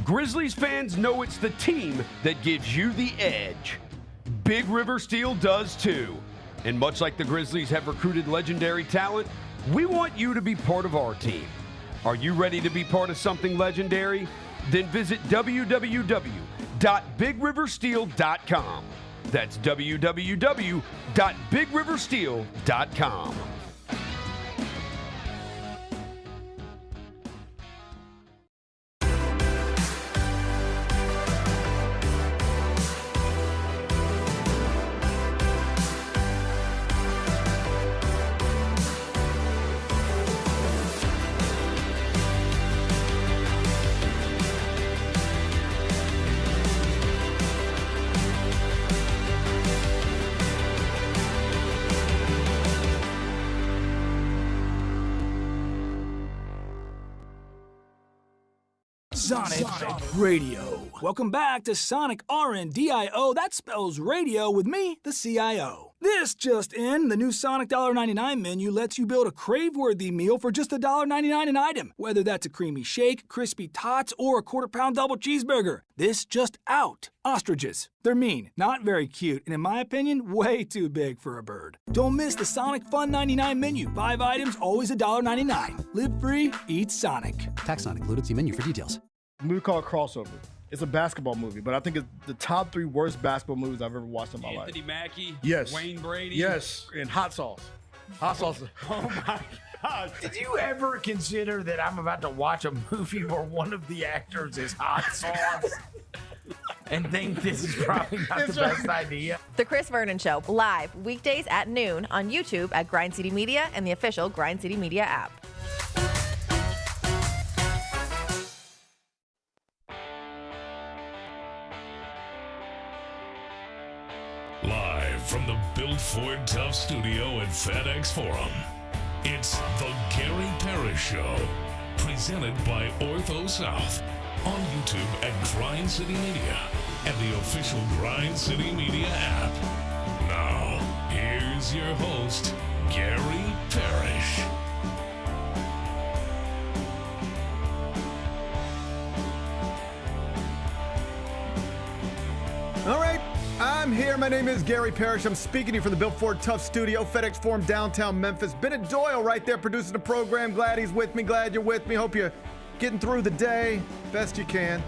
Grizzlies fans know it's the team that gives you the edge. Big River Steel does too. And much like the Grizzlies have recruited legendary talent, we want you to be part of our team. Are you ready to be part of something legendary? Then visit www.bigriversteel.com. That's www.bigriversteel.com. Sonic Radio. Welcome back to Sonic RNDIO. That spells radio with me, the CIO. This just in, the new Sonic $1.99 menu lets you build a crave-worthy meal for just $1.99 an item, whether that's a creamy shake, crispy tots, or a quarter-pound double cheeseburger. This just out. Ostriches. They're mean, not very cute, and in my opinion, way too big for a bird. Don't miss the Sonic Fun 99 menu. 5 items, always $1.99. Live free, eat Sonic. Tax not included. See menu for details. A movie called Crossover. It's a basketball movie, but I think it's the top 3 worst basketball movies I've ever watched in my life. Anthony Mackie, Yes. Wayne Brady. Yes, and Hot Sauce. Hot Sauce. Oh my God. Did you ever consider that I'm about to watch a movie where one of the actors is Hot Sauce and think this is probably not the best idea? The Chris Vernon Show, live weekdays at noon on YouTube at Grind City Media and the official Grind City Media app. Live from the Built Ford Tough studio at FedEx Forum, it's the Gary Parrish Show, presented by Ortho South, on YouTube at Grind City Media and the official Grind City Media app. Now, here's your host, Gary Parrish. All right, I'm here. My name is Gary Parrish. I'm speaking to you from the Built Ford Tough studio, FedEx Forum, downtown Memphis. Bennett Doyle right there producing the program. Glad he's with me. Glad you're with me. Hope you're getting through the day best you can.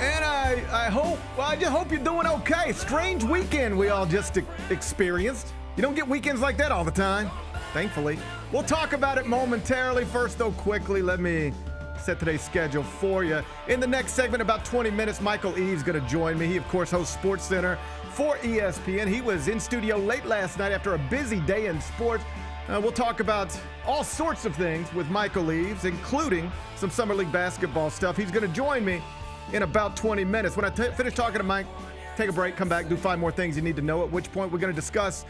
And I just hope you're doing okay. Strange weekend we all just experienced. You don't get weekends like that all the time, thankfully. We'll talk about it momentarily. First, though, quickly, let me set today's schedule for you. In the next segment, about 20 minutes, Michael Eaves is going to join me. He, of course, hosts Sports Center for ESPN. He was in studio late last night after a busy day in sports. We'll talk about all sorts of things with Michael Eaves, including some Summer League basketball stuff. He's going to join me in about 20 minutes. When I finish talking to Mike, take a break, come back, do 5 more things you need to know, at which point we're going to discuss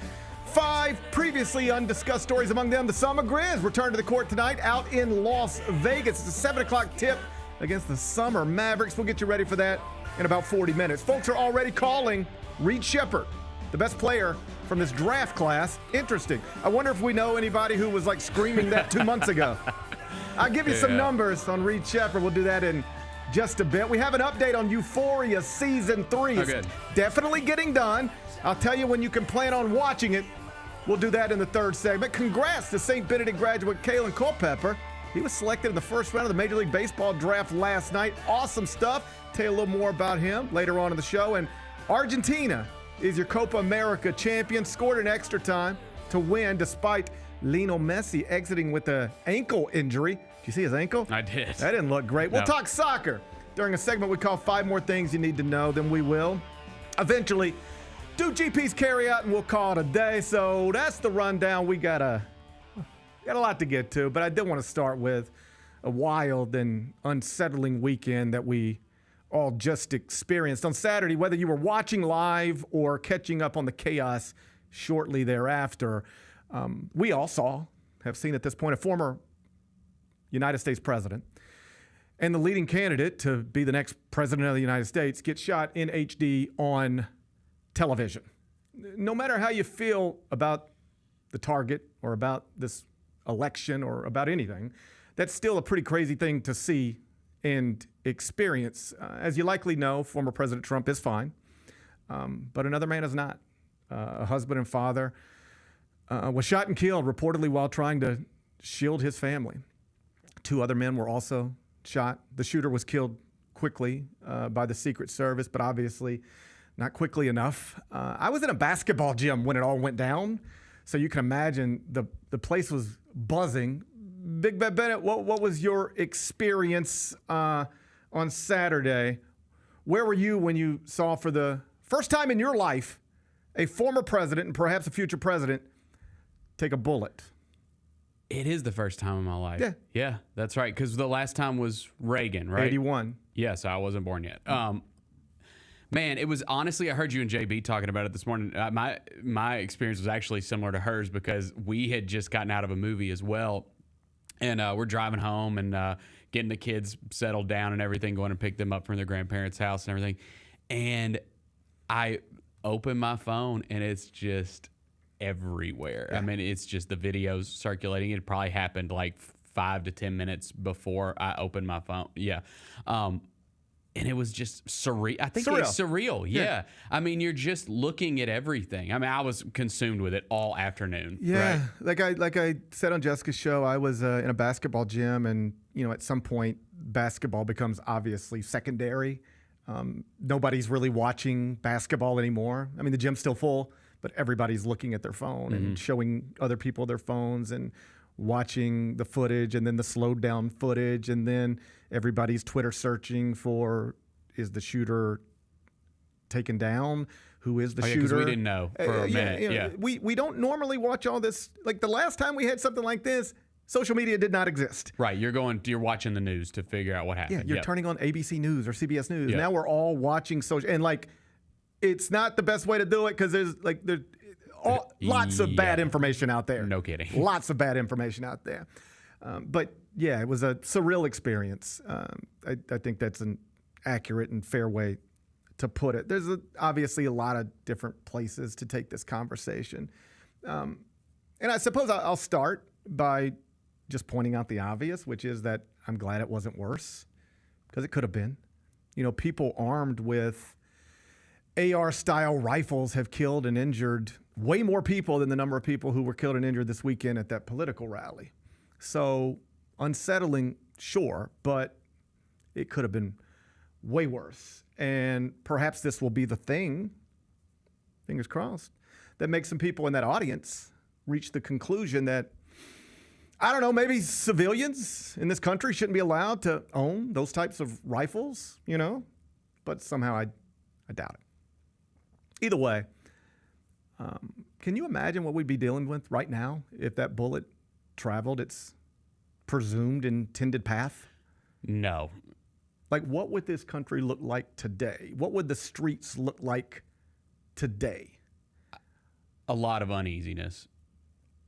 5 previously undiscussed stories, among them the Summer Grizz return to the court tonight out in Las Vegas. It's a 7 o'clock tip against the Summer Mavericks. We'll get you ready for that in about 40 minutes. Folks are already calling Reed Sheppard the best player from this draft class. Interesting. I wonder if we know anybody who was like screaming that 2 months ago. I'll give you some numbers on Reed Sheppard. We'll do that in just a bit. We have an update on Euphoria Season 3. It's definitely getting done. I'll tell you when you can plan on watching it. We'll do that in the 3rd segment. Congrats to St. Benedict graduate Kalen Culpepper. He was selected in the 1st round of the Major League Baseball draft last night. Awesome stuff. Tell you a little more about him later on in the show. And Argentina is your Copa America champion. Scored in extra time to win despite Lionel Messi exiting with an ankle injury. Did you see his ankle? I did. That didn't look great. No. We'll talk soccer during a segment we call 5 More Things You Need to Know. Then we will eventually do GP's carry out and we'll call it a day. So that's the rundown. We got a lot to get to, but I did want to start with a wild and unsettling weekend that we all just experienced on Saturday, whether you were watching live or catching up on the chaos shortly thereafter. We all have seen at this point, a former United States president and the leading candidate to be the next president of the United States get shot in HD on television. No matter how you feel about the target or about this election or about anything, that's still a pretty crazy thing to see and experience. As you likely know, former President Trump is fine, but another man is not. A husband and father was shot and killed reportedly while trying to shield his family. 2 other men were also shot. The shooter was killed quickly by the Secret Service, but obviously not quickly enough. I was in a basketball gym when it all went down, so you can imagine the place was buzzing. Big Ben Bennett, what was your experience on Saturday? Where were you when you saw for the first time in your life a former president and perhaps a future president take a bullet? It is the first time in my life. Yeah. Yeah, that's right. Because the last time was Reagan, right? 81. Yes, I wasn't born yet. Man, it was honestly, I heard you and JB talking about it this morning. My experience was actually similar to hers because we had just gotten out of a movie as well. And we're driving home and getting the kids settled down and everything, going to pick them up from their grandparents' house and everything. And I open my phone and it's just everywhere. Yeah. I mean, it's just the videos circulating. It probably happened like 5 to 10 minutes before I opened my phone. Yeah. And it was just surreal. I think it's surreal. Yeah. I mean, you're just looking at everything. I mean, I was consumed with it all afternoon. Yeah. Right? Like I said on Jessica's show, I was in a basketball gym, and at some point, basketball becomes obviously secondary. Nobody's really watching basketball anymore. I mean, the gym's still full, but everybody's looking at their phone and showing other people their phones and watching the footage and then the slowed down footage, and then everybody's Twitter searching for, is the shooter taken down? Who is the shooter? Because we didn't know for a minute. We don't normally watch all this. Like the last time we had something like this, social media did not exist. Right. You're watching the news to figure out what happened. Yeah, you're turning on ABC News or CBS News. Yep. Now we're all watching social, and like it's not the best way to do it because there's lots of bad information out there. No kidding. Lots of bad information out there. But yeah, it was a surreal experience. I think that's an accurate and fair way to put it. There's obviously a lot of different places to take this conversation. And I suppose I'll start by just pointing out the obvious, which is that I'm glad it wasn't worse, because it could have been. People armed with AR-style rifles have killed and injured way more people than the number of people who were killed and injured this weekend at that political rally. So unsettling, sure, but it could have been way worse. And perhaps this will be the thing, fingers crossed, that makes some people in that audience reach the conclusion that, I don't know, maybe civilians in this country shouldn't be allowed to own those types of rifles, but somehow I doubt it. Either way, can you imagine what we'd be dealing with right now if that bullet traveled its presumed intended path? No. Like, what would this country look like today? What would the streets look like today? A lot of uneasiness.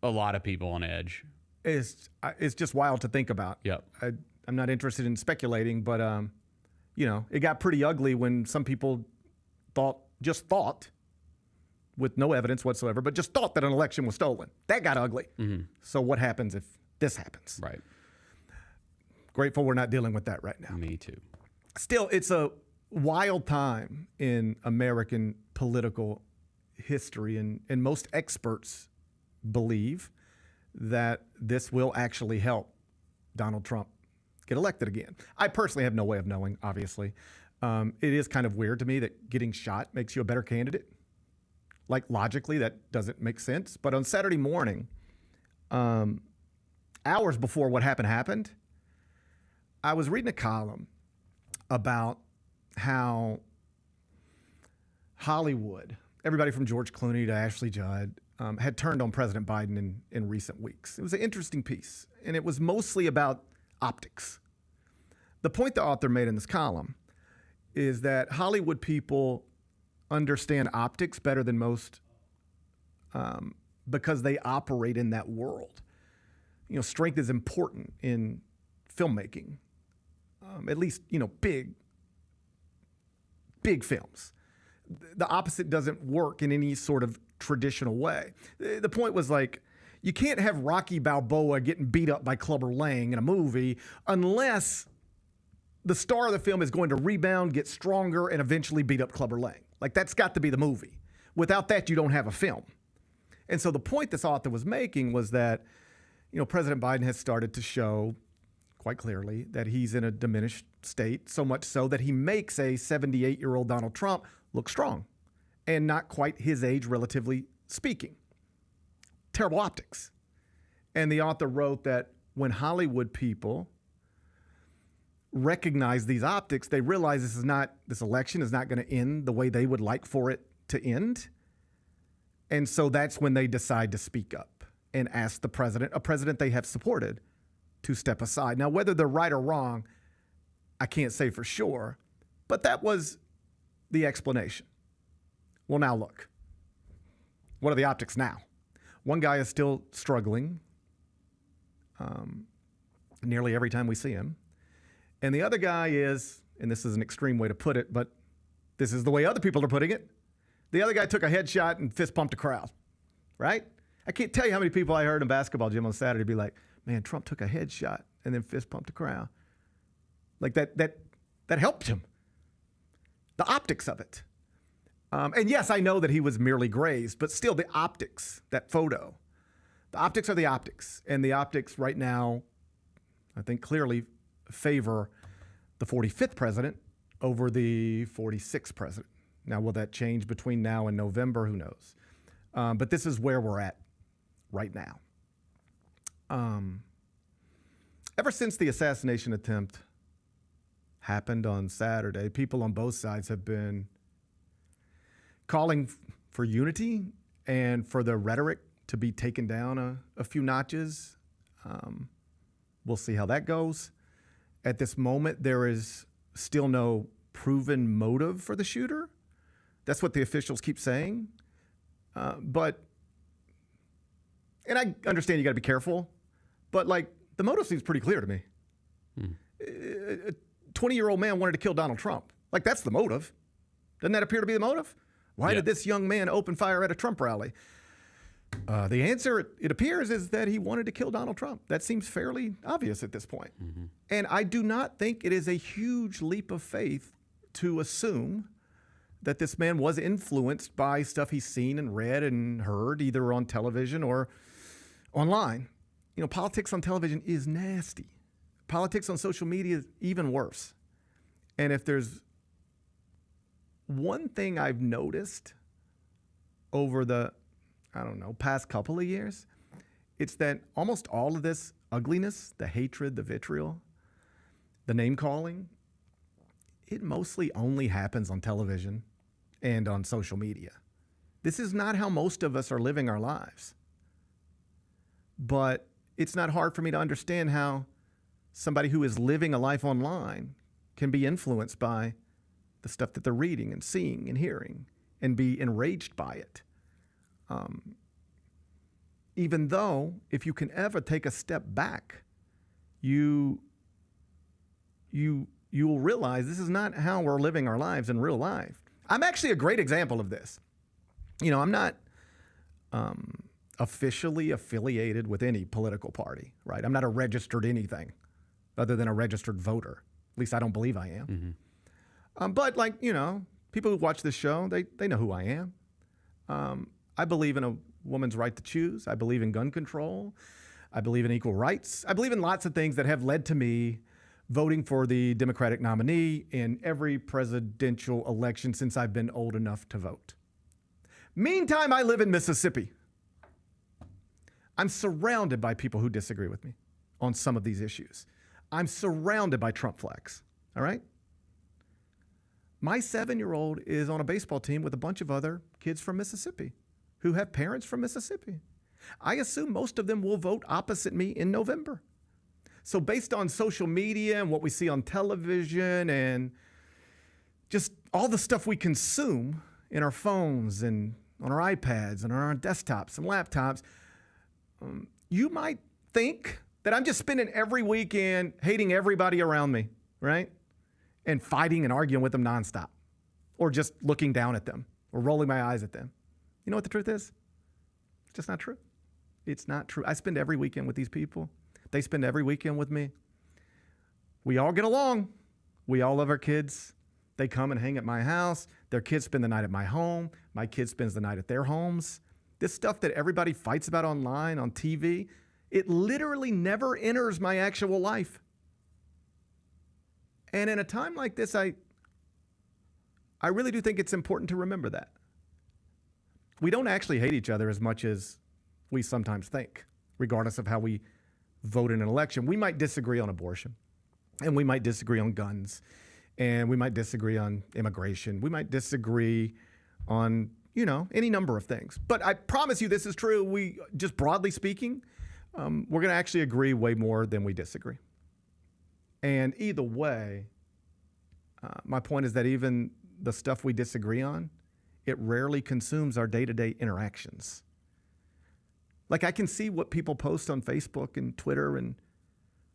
A lot of people on edge. It's just wild to think about. Yep. I'm not interested in speculating, but it got pretty ugly when some people thought, with no evidence whatsoever, but just thought that an election was stolen. That got ugly. Mm-hmm. So what happens if this happens? Right. Grateful we're not dealing with that right now. Me too. Still, it's a wild time in American political history, and most experts believe that this will actually help Donald Trump get elected again. I personally have no way of knowing, obviously. It is kind of weird to me that getting shot makes you a better candidate. Like, logically, that doesn't make sense. But on Saturday morning, hours before what happened, I was reading a column about how Hollywood, everybody from George Clooney to Ashley Judd, had turned on President Biden in recent weeks. It was an interesting piece, and it was mostly about optics. The point the author made in this column is that Hollywood people understand optics better than most because they operate in that world. Strength is important in filmmaking, at least, big films. The opposite doesn't work in any sort of traditional way. The point was like, You can't have Rocky Balboa getting beat up by Clubber Lang in a movie unless the star of the film is going to rebound, get stronger, and eventually beat up Clubber Lang. Like, that's got to be the movie. Without that, you don't have a film. And so the point this author was making was that, President Biden has started to show quite clearly that he's in a diminished state, so much so that he makes a 78-year-old Donald Trump look strong and not quite his age, relatively speaking. Terrible optics. And the author wrote that when Hollywood people recognize these optics, they realize this election is not going to end the way they would like for it to end. And so that's when they decide to speak up and ask the president, a president they have supported, to step aside. Now, whether they're right or wrong, I can't say for sure, but that was the explanation. Well, now look, what are the optics now? One guy is still struggling nearly every time we see him. And the other guy is, and this is an extreme way to put it, but this is the way other people are putting it. The other guy took a headshot and fist pumped a crowd, right? I can't tell you how many people I heard in a basketball gym on Saturday be like, man, Trump took a headshot and then fist pumped a crowd. Like that helped him. The optics of it. And yes, I know that he was merely grazed, but still the optics, that photo, the optics are the optics. And the optics right now, I think clearly favor the 45th president over the 46th president. Now, will that change between now and November? Who knows? But this is where we're at right now. Ever since the assassination attempt happened on Saturday, people on both sides have been calling for unity and for the rhetoric to be taken down a few notches. We'll see how that goes. At this moment, there is still no proven motive for the shooter. That's what the officials keep saying. And I understand you got to be careful, but the motive seems pretty clear to me. A 20-year-old man wanted to kill Donald Trump. That's the motive. Doesn't that appear to be the motive? Why did this young man open fire at a Trump rally? The answer, it appears, is that he wanted to kill Donald Trump. That seems fairly obvious at this point. Mm-hmm. And I do not think it is a huge leap of faith to assume that this man was influenced by stuff he's seen and read and heard, either on television or online. Politics on television is nasty. Politics on social media is even worse. And if there's one thing I've noticed over the, past couple of years, it's that almost all of this ugliness, the hatred, the vitriol, the name calling, it mostly only happens on television and on social media. This is not how most of us are living our lives. But it's not hard for me to understand how somebody who is living a life online can be influenced by the stuff that they're reading and seeing and hearing and be enraged by it. Even though, if you can ever take a step back, you will realize this is not how we're living our lives in real life. I'm actually a great example of this. I'm not officially affiliated with any political party, right? I'm not a registered anything other than a registered voter. At least I don't believe I am. Mm-hmm. But people who watch this show, they know who I am. I believe in a woman's right to choose. I believe in gun control. I believe in equal rights. I believe in lots of things that have led to me voting for the Democratic nominee in every presidential election since I've been old enough to vote. Meantime, I live in Mississippi. I'm surrounded by people who disagree with me on some of these issues. I'm surrounded by Trump flags, all right? My 7-year-old is on a baseball team with a bunch of other kids from Mississippi who have parents from Mississippi. I assume most of them will vote opposite me in November. So based on social media and what we see on television and just all the stuff we consume in our phones and on our iPads and on our desktops and laptops, you might think that I'm just spending every weekend hating everybody around me, right? And fighting and arguing with them nonstop, or just looking down at them or rolling my eyes at them. You know what the truth is? It's just not true. It's not true. I spend every weekend with these people. They spend every weekend with me. We all get along. We all love our kids. They come and hang at my house. Their kids spend the night at my home. My kid spends the night at their homes. This stuff that everybody fights about online, on TV, it literally never enters my actual life. And in a time like this, I really do think it's important to remember that. We don't actually hate each other as much as we sometimes think, regardless of how we vote in an election. We might disagree on abortion, and we might disagree on guns, and we might disagree on immigration. We might disagree on, any number of things. But I promise you this is true. We, just broadly speaking, we're going to actually agree way more than we disagree. And either way, my point is that even the stuff we disagree on, it rarely consumes our day-to-day interactions. Like, I can see what people post on Facebook and Twitter,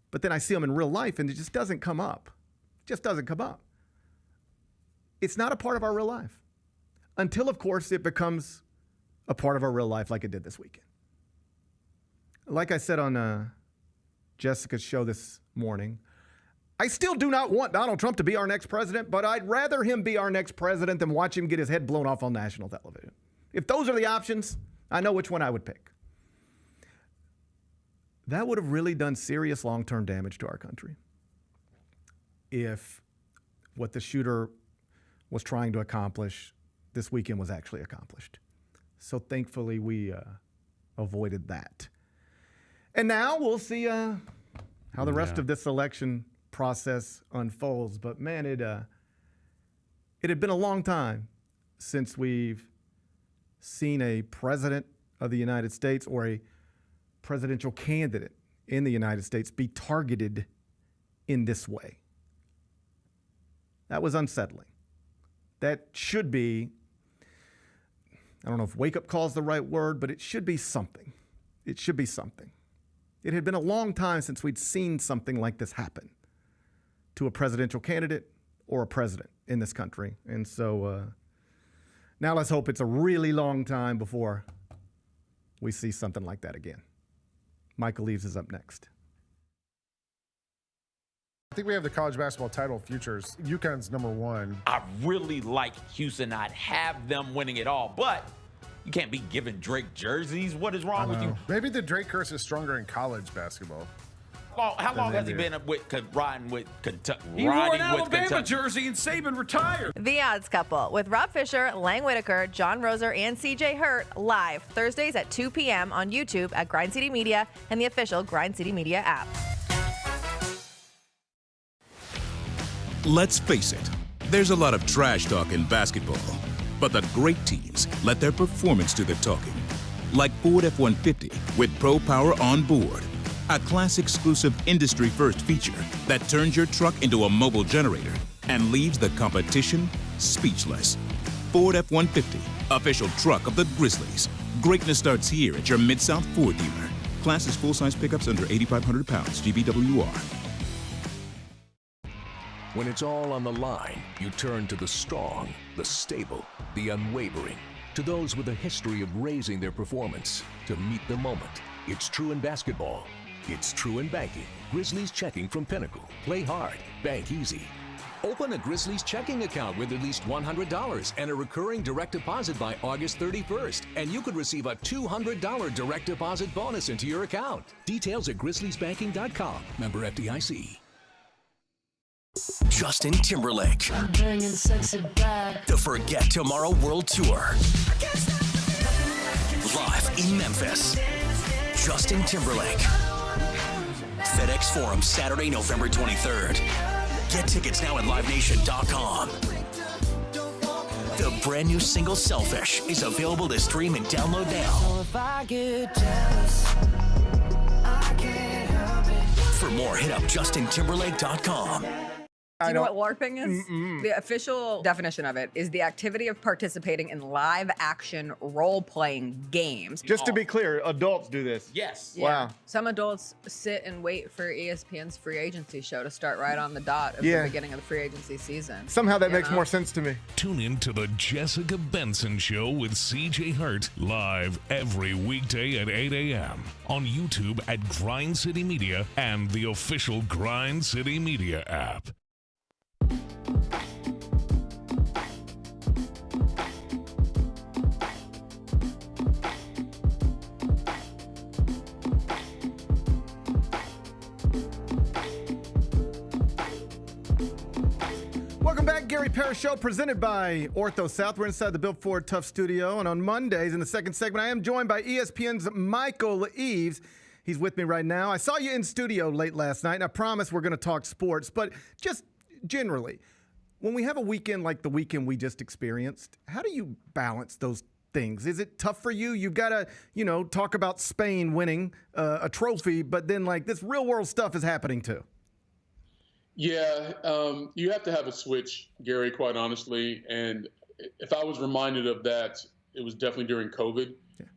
but then I see them in real life and it just doesn't come up. It just doesn't come up. It's not a part of our real life until, of course, it becomes a part of our real life like it did this weekend. Like I said on Jessica's show this morning, I still do not want Donald Trump to be our next president, but I'd rather him be our next president than watch him get his head blown off on national television. If those are the options, I know which one I would pick. That would have really done serious long-term damage to our country if what the shooter was trying to accomplish this weekend was actually accomplished. So thankfully, we avoided that. And now we'll see how the rest of this election process unfolds. But man, it had been a long time since we've seen a president of the United States or a presidential candidate in the United States be targeted in this way. That was unsettling. That should be, I don't know if wake-up call is the right word, but it should be something. It should be something. It had been a long time since we'd seen something like this happen to a presidential candidate or a president in this country. And so now let's hope it's a really long time before we see something like that again. Michael Eaves is up next. I think we have the college basketball title futures. UConn's number one. I really like Houston. I'd have them winning it all, but you can't be giving Drake jerseys. What is wrong with you? Maybe the Drake curse is stronger in college basketball. How long has he been riding with Kentucky? He wore an Alabama jersey and Saban retired. The Odds Couple with Rob Fisher, Lang Whitaker, John Roser, and CJ Hurt live Thursdays at 2 p.m. on YouTube at Grind City Media and the official Grind City Media app. Let's face it, there's a lot of trash talk in basketball, but the great teams let their performance do the talking. Like Ford F-150 with Pro Power on board. A class-exclusive industry-first feature that turns your truck into a mobile generator and leaves the competition speechless. Ford F-150, official truck of the Grizzlies. Greatness starts here at your Mid-South Ford dealer. Class is full-size pickups under 8,500 pounds, GVWR. When it's all on the line, you turn to the strong, the stable, the unwavering. To those with a history of raising their performance to meet the moment. It's true in basketball. It's true in banking. Grizzlies Checking from Pinnacle. Play hard. Bank easy. Open a Grizzlies checking account with at least $100 and a recurring direct deposit by August 31st. And you could receive a $200 direct deposit bonus into your account. Details at grizzliesbanking.com. Member FDIC. Justin Timberlake. The Forget Tomorrow World Tour. Live in Memphis. Justin Timberlake. FedEx Forum, Saturday, November 23rd. Get tickets now at livenation.com. The brand new single, Selfish, is available to stream and download now. For more, hit up justintimberlake.com. Do you know what LARPing is? The official definition of it is the activity of participating in live-action role-playing games. Just to be clear, adults do this. Yes. Yeah. Wow. Some adults sit and wait for ESPN's free agency show to start right on the dot of the beginning of the free agency season. Somehow that makes more sense to me. Tune in to the Jessica Benson Show with CJ Hurt live every weekday at 8 a.m. on YouTube at Grind City Media and the official Grind City Media app. Welcome back, Gary Parrish Show, presented by Ortho South. We're inside the Built Ford Tough studio, and on Mondays, in the second segment, I am joined by ESPN's Michael Eaves. He's with me right now. I saw you in studio late last night, and I promise we're going to talk sports, but just generally, when we have a weekend like the weekend we just experienced, how do you balance those things? Is it tough for you? You've got to, talk about Spain winning a trophy, but then, this real-world stuff is happening too. Yeah, you have to have a switch, Gary, quite honestly. And if I was reminded of that, it was definitely during COVID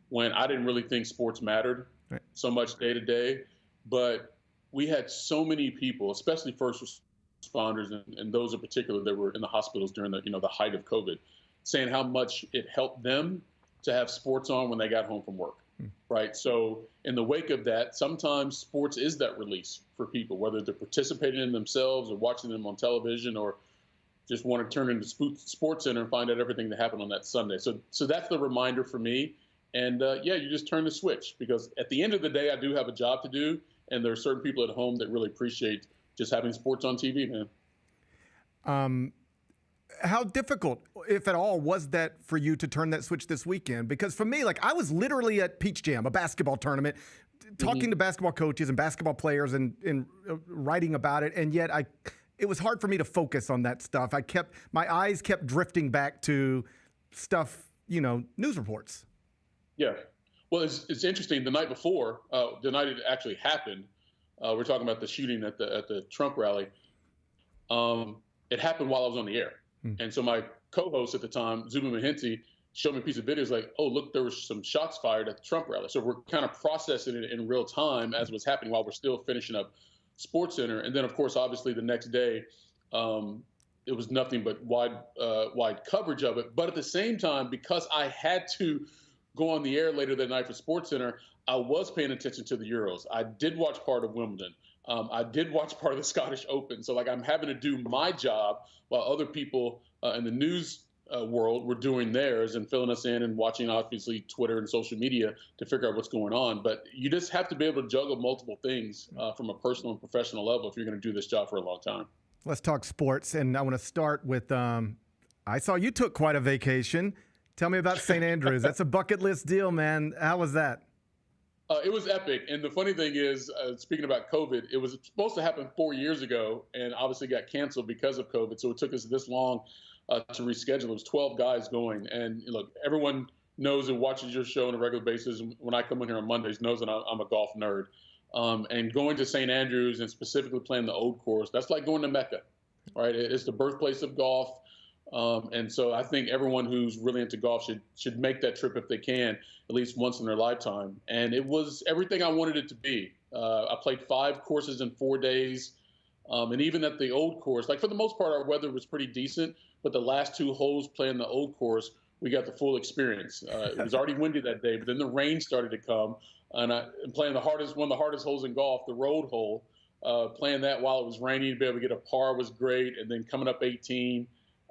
when I didn't really think sports mattered so much day to day. But we had so many people, especially first responders and those in particular that were in the hospitals during the height of COVID, saying how much it helped them to have sports on when they got home from work. Right. So in the wake of that, sometimes sports is that release for people, whether they're participating in themselves or watching them on television or just want to turn into Sports Center and find out everything that happened on that Sunday. So that's the reminder for me. And you just turn the switch, because at the end of the day, I do have a job to do. And there are certain people at home that really appreciate just having sports on TV, man. How difficult, if at all, was that for you to turn that switch this weekend? Because for me, I was literally at Peach Jam, a basketball tournament, talking to basketball coaches and basketball players and writing about it. And yet it was hard for me to focus on that stuff. My eyes kept drifting back to stuff, news reports. Yeah. Well, it's interesting. The night before, the night it actually happened, we're talking about the shooting at the Trump rally. It happened while I was on the air. And so my co-host at the time, Zuma Mahinti, showed me a piece of video. He's like, oh, look, there was some shots fired at the Trump rally. So we're kind of processing it in real time as it was happening while we're still finishing up Sports Center. And then, of course, obviously the next day, it was nothing but wide coverage of it. But at the same time, because I had to go on the air later that night for Sports Center, I was paying attention to the Euros. I did watch part of Wimbledon. I did watch part of the Scottish Open. So I'm having to do my job while other people in the news world were doing theirs and filling us in and watching, obviously, Twitter and social media to figure out what's going on. But you just have to be able to juggle multiple things from a personal and professional level if you're going to do this job for a long time. Let's talk sports. And I want to start with, I saw you took quite a vacation. Tell me about St. Andrews. That's a bucket list deal, man. How was that? It was epic. And the funny thing is, speaking about COVID, it was supposed to happen 4 years ago and obviously got canceled because of COVID. So it took us this long to reschedule. It was 12 guys going. And look, everyone knows and watches your show on a regular basis. When I come in here on Mondays, knows that I'm a golf nerd. And going to St. Andrews and specifically playing the Old Course, that's like going to Mecca, right? It's the birthplace of golf. And so I think everyone who's really into golf should make that trip if they can, at least once in their lifetime. And it was everything I wanted it to be. I played 5 courses in 4 days. And even at the Old Course, for the most part, our weather was pretty decent. But the last 2 holes playing the Old Course, we got the full experience. It was already windy that day, but then the rain started to come. And playing one of the hardest holes in golf, the road hole, playing that while it was raining, to be able to get a par was great. And then coming up 18.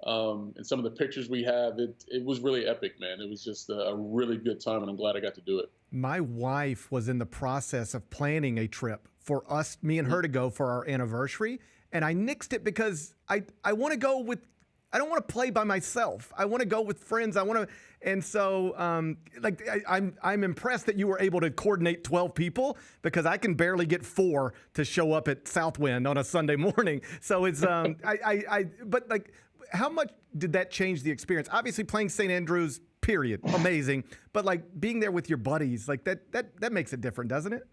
And some of the pictures we have, it was really epic, man. It was just a really good time, and I'm glad I got to do it. My wife was in the process of planning a trip for us, me and her, to go for our anniversary, and I nixed it because I want to go with. I don't want to play by myself. I want to go with friends. And so I'm impressed that you were able to coordinate 12 people, because I can barely get 4 to show up at Southwind on a Sunday morning. So it's but how much did that change the experience? Obviously, playing St. Andrews, period, amazing. But being there with your buddies, that makes it different, doesn't it?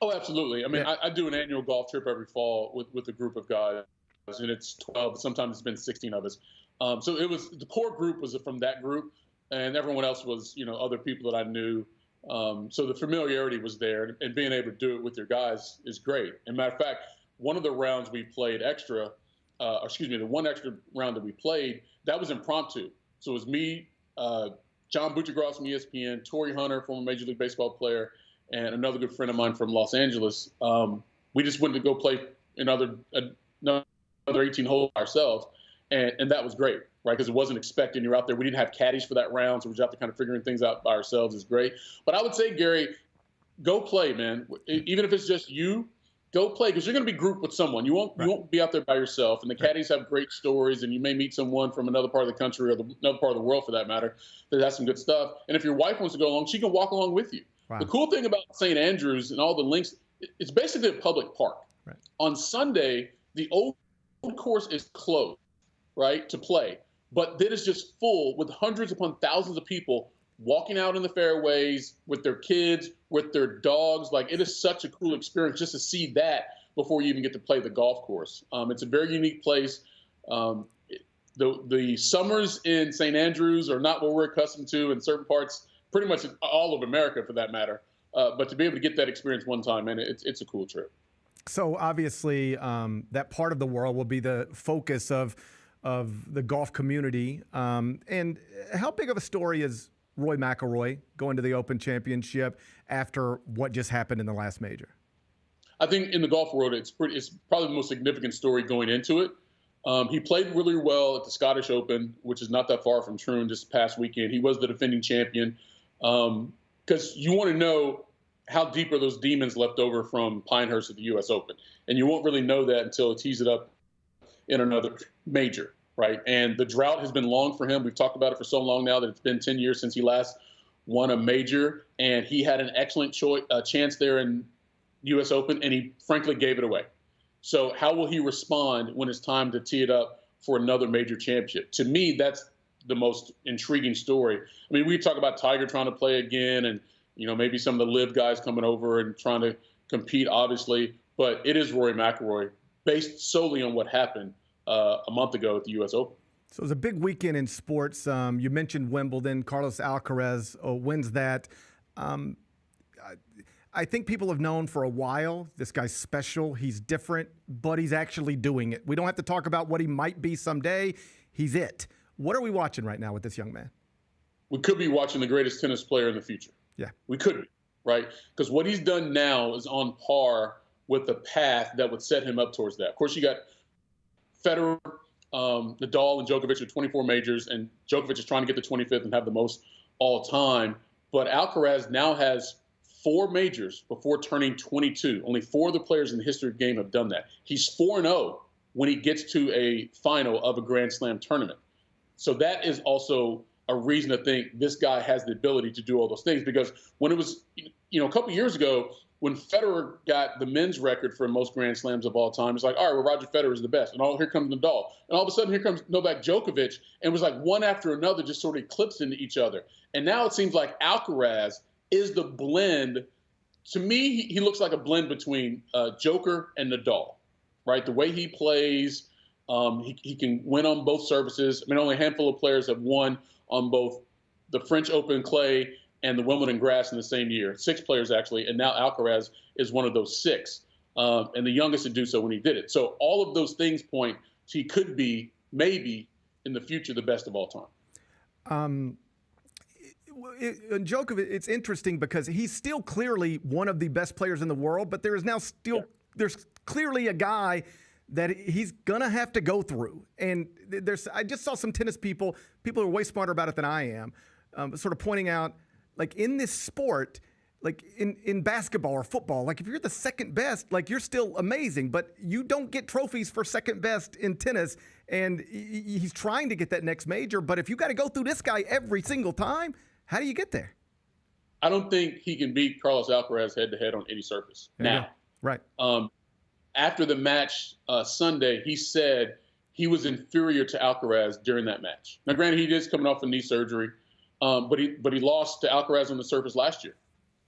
Oh, absolutely. I mean, I do an annual golf trip every fall with a group of guys, and it's 12. Sometimes it's been 16 of us. So it was the core group was from that group, and everyone else was, other people that I knew. So the familiarity was there, and being able to do it with your guys is great. And matter of fact, one of the rounds we played the one extra round that we played, that was impromptu. So it was me, John Buccigross from ESPN, Torrey Hunter, former Major League Baseball player, and another good friend of mine from Los Angeles. We just went to go play another 18 holes ourselves, and that was great, right? Because it wasn't expected. You're out there. We didn't have caddies for that round, so we were out there kind of figuring things out by ourselves. Is great. But I would say, Gary, go play, man. Even if it's just you, go play, because you're going to be grouped with someone. You won't be out there by yourself. And the caddies have great stories, and you may meet someone from another part of the country or another part of the world, for that matter, that has some good stuff. And if your wife wants to go along, she can walk along with you. Wow. The cool thing about St. Andrews and all the links, it's basically a public park. Right. On Sunday, the old course is closed, right, to play. But then it's just full with hundreds upon thousands of people walking out in the fairways with their kids, with their dogs. Like, it is such a cool experience just to see that before you even get to play the golf course. It's a very unique place. The summers in St. Andrews are not what we're accustomed to in certain parts, pretty much all of America for that matter. But to be able to get that experience one time, man, it's a cool trip. So obviously that part of the world will be the focus of the golf community. And how big of a story is Rory McIlroy going to the Open Championship after what just happened in the last major? I think in the golf world, it's probably the most significant story going into it. He played really well at the Scottish Open, which is not that far from Troon this past weekend. He was the defending champion. Because you want to know how deep are those demons left over from Pinehurst at the U.S. Open. And you won't really know that until it tees it up in another major, right? And the drought has been long for him. We've talked about it for so long now that it's been 10 years since he last won a major. And he had an excellent chance there in U.S. Open, and he frankly gave it away. So how will he respond when it's time to tee it up for another major championship? To me, that's the most intriguing story. I mean, we talk about Tiger trying to play again, and maybe some of the LIV guys coming over and trying to compete, obviously. But it is Rory McIlroy, based solely on what happened a month ago at the U.S. Open. So it was a big weekend in sports. You mentioned Wimbledon. Carlos Alcaraz wins that. I think people have known for a while this guy's special. He's different, but he's actually doing it. We don't have to talk about what he might be someday. He's it. What are we watching right now with this young man? We could be watching the greatest tennis player in the future. Yeah. We could be, right? Because what he's done now is on par with the path that would set him up towards that. Of course, you got Federer, Nadal, and Djokovic with 24 majors, and Djokovic is trying to get the 25th and have the most all time. But Alcaraz now has 4 majors before turning 22. Only 4 of the players in the history of the game have done that. He's 4-0 when he gets to a final of a Grand Slam tournament. So that is also a reason to think this guy has the ability to do all those things. Because when it was, a couple years ago, when Federer got the men's record for most Grand Slams of all time, it's like, all right, well, Roger Federer is the best. And here comes Nadal. And all of a sudden, here comes Novak Djokovic. And it was like one after another just sort of eclipsed into each other. And now it seems like Alcaraz is the blend. To me, he looks like a blend between Joker and Nadal, right? The way he plays, he can win on both surfaces. I mean, only a handful of players have won on both the French Open clay and the Wimbledon grass in the same year. 6 players, actually, and now Alcaraz is one of those 6, and the youngest to do so when he did it. So all of those things point to he could be, maybe, in the future, the best of all time. Djokovic, it's interesting because he's still clearly one of the best players in the world, but there is now there's clearly a guy that he's gonna have to go through. And I just saw some tennis people who are way smarter about it than I am, sort of pointing out, like, in this sport, like in basketball or football, like, if you're the second best, like, you're still amazing, but you don't get trophies for second best in tennis. And he's trying to get that next major, but if you got to go through this guy every single time, how do you get there? I don't think he can beat Carlos Alcaraz head-to-head on any surface now. Right. After the match Sunday, he said he was inferior to Alcaraz during that match. Now, granted, he is coming off a knee surgery, but he lost to Alcaraz on the surface last year,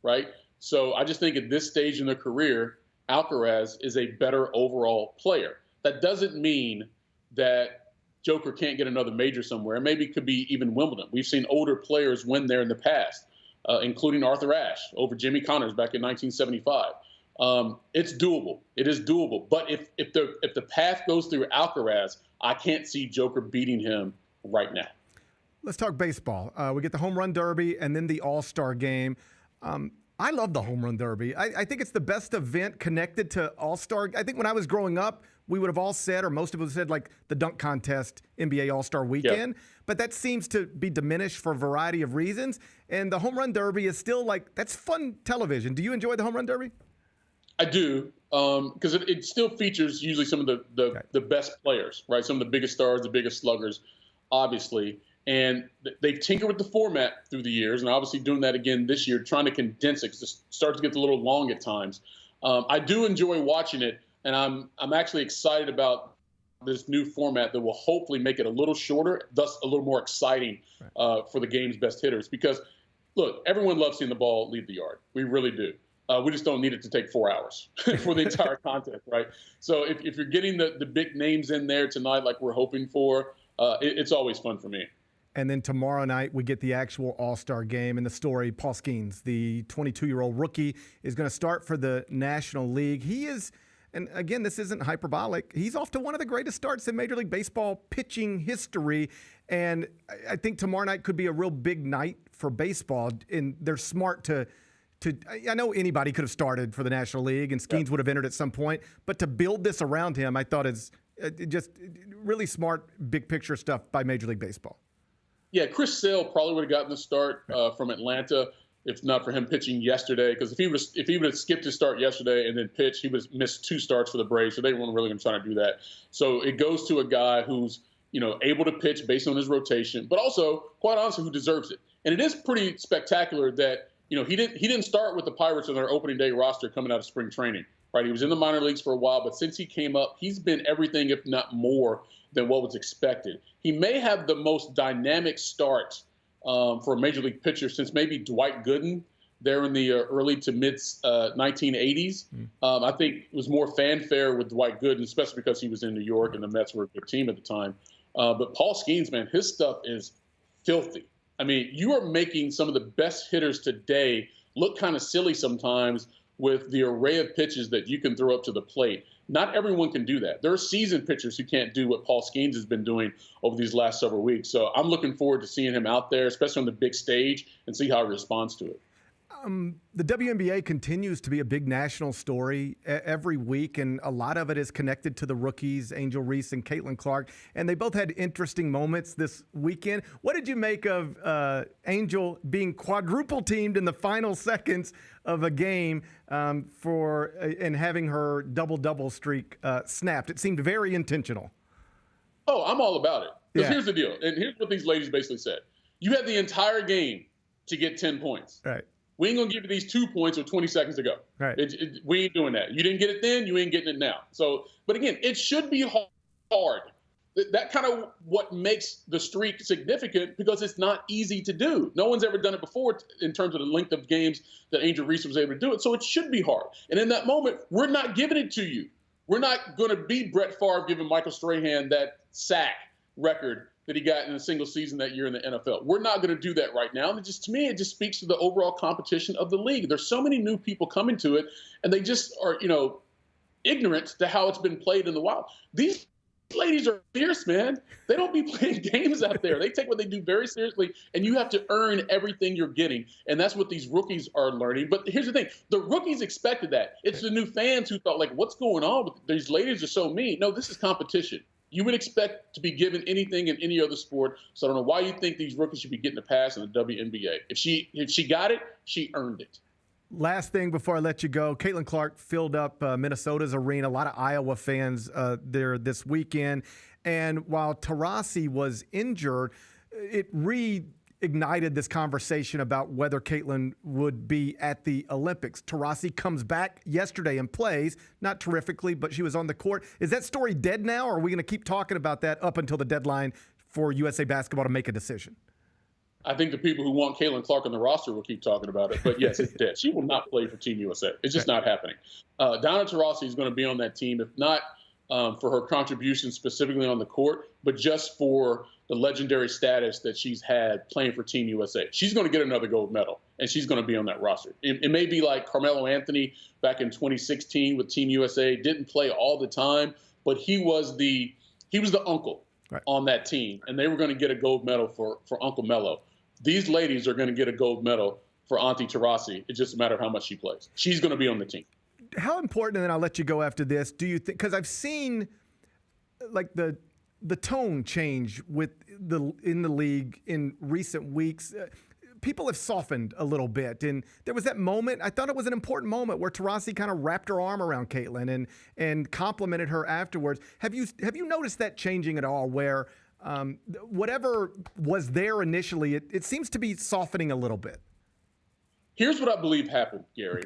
right? So I just think at this stage in their career, Alcaraz is a better overall player. that doesn't mean that Joker can't get another major somewhere. Maybe it could be even Wimbledon. We've seen older players win there in the past, including Arthur Ashe over Jimmy Connors back in 1975. It's doable. It is doable. But if the path goes through Alcaraz, I can't see Joker beating him right now. Let's talk baseball. We get the Home Run Derby and then the All-Star Game. I love the Home Run Derby. I think it's the best event connected to All-Star. I think when I was growing up, we would have all said, or most of us said, like the dunk contest, NBA All-Star Weekend. Yep. But that seems to be diminished for a variety of reasons. And the Home Run Derby is still like, that's fun television. Do you enjoy the Home Run Derby? I do, because it still features usually some of the best players, right? Some of the biggest stars, the biggest sluggers, obviously. And they've tinkered with the format through the years, and obviously doing that again this year, trying to condense it because it starts to get a little long at times. I do enjoy watching it, and I'm actually excited about this new format that will hopefully make it a little shorter, thus a little more exciting for the game's best hitters. Because, look, everyone loves seeing the ball leave the yard. We really do. We just don't need it to take 4 hours for the entire contest, right? So if you're getting the big names in there tonight like we're hoping for, it's always fun for me. And then tomorrow night, we get the actual All-Star Game. And the story, Paul Skeens, the 22-year-old rookie, is going to start for the National League. He is, and again, this isn't hyperbolic, he's off to one of the greatest starts in Major League Baseball pitching history. And I think tomorrow night could be a real big night for baseball. And they're smart to I know anybody could have started for the National League, and Skeens would have entered at some point. But to build this around him, I thought is just really smart, big picture stuff by Major League Baseball. Yeah, Chris Sale probably would have gotten the start from Atlanta if not for him pitching yesterday. Because if he would have skipped his start yesterday and then pitched, he would have missed 2 starts for the Braves. So they weren't really going to try to do that. So it goes to a guy who's able to pitch based on his rotation, but also quite honestly who deserves it. And it is pretty spectacular that he didn't start with the Pirates on their opening day roster coming out of spring training. Right, he was in the minor leagues for a while, but since he came up, he's been everything, if not more, than what was expected. He may have the most dynamic start for a major league pitcher since maybe Dwight Gooden there in the early to mid 1980s. I think it was more fanfare with Dwight Gooden, especially because he was in New York and the Mets were a good team at the time. But Paul Skeens, man, his stuff is filthy. I mean, you are making some of the best hitters today look kind of silly sometimes with the array of pitches that you can throw up to the plate. Not everyone can do that. There are seasoned pitchers who can't do what Paul Skeens has been doing over these last several weeks. So I'm looking forward to seeing him out there, especially on the big stage, and see how he responds to it. The WNBA continues to be a big national story every week, and a lot of it is connected to the rookies, Angel Reese and Caitlin Clark, and they both had interesting moments this weekend. What did you make of Angel being quadruple teamed in the final seconds of a game and having her double-double streak snapped? It seemed very intentional. Oh, I'm all about it. Because here's the deal, and here's what these ladies basically said. You had the entire game to get 10 points. Right. We ain't going to give you these 2 points with 20 seconds to go. Right. We ain't doing that. You didn't get it then, you ain't getting it now. So, but again, it should be hard. That kind of what makes the streak significant because it's not easy to do. No one's ever done it before in terms of the length of games that Angel Reese was able to do it. So it should be hard. And in that moment, we're not giving it to you. We're not going to be Brett Favre giving Michael Strahan that sack record that he got in a single season that year in the NFL. We're not going to do that right now. And to me, it just speaks to the overall competition of the league. There's so many new people coming to it, and they just are, ignorant to how it's been played in the wild. These ladies are fierce, man. They don't be playing games out there. They take what they do very seriously, and you have to earn everything you're getting. And that's what these rookies are learning. But here's the thing. The rookies expected that. It's the new fans who thought, what's going on? These ladies are so mean. No, this is competition. You would expect to be given anything in any other sport. So I don't know why you think these rookies should be getting a pass in the WNBA. If she got it, she earned it. Last thing before I let you go, Caitlin Clark filled up Minnesota's arena. A lot of Iowa fans there this weekend. And while Taurasi was injured, it reignited this conversation about whether Caitlin would be at the Olympics. Taurasi comes back yesterday and plays, not terrifically, but she was on the court. Is that story dead now, or are we going to keep talking about that up until the deadline for USA Basketball to make a decision? I think the people who want Caitlin Clark on the roster will keep talking about it. But, yes, it's dead. She will not play for Team USA. It's just not happening. Donna Taurasi is going to be on that team, if not for her contribution specifically on the court, but just for the legendary status that she's had playing for Team USA. She's going to get another gold medal, and she's going to be on that roster. It may be like Carmelo Anthony back in 2016 with Team USA, didn't play all the time, but he was the uncle on that team, and they were going to get a gold medal for Uncle Melo. These ladies are going to get a gold medal for Auntie Taurasi. It's just a matter of how much she plays. She's going to be on the team. How important, and then I'll let you go after this, do you think, because I've seen like the tone change in the league in recent weeks. People have softened a little bit, and there was that moment. I thought it was an important moment where Taurasi kind of wrapped her arm around Caitlin and complimented her afterwards. Have you noticed that changing at all? Where whatever was there initially, it seems to be softening a little bit. Here's what I believe happened, Gary.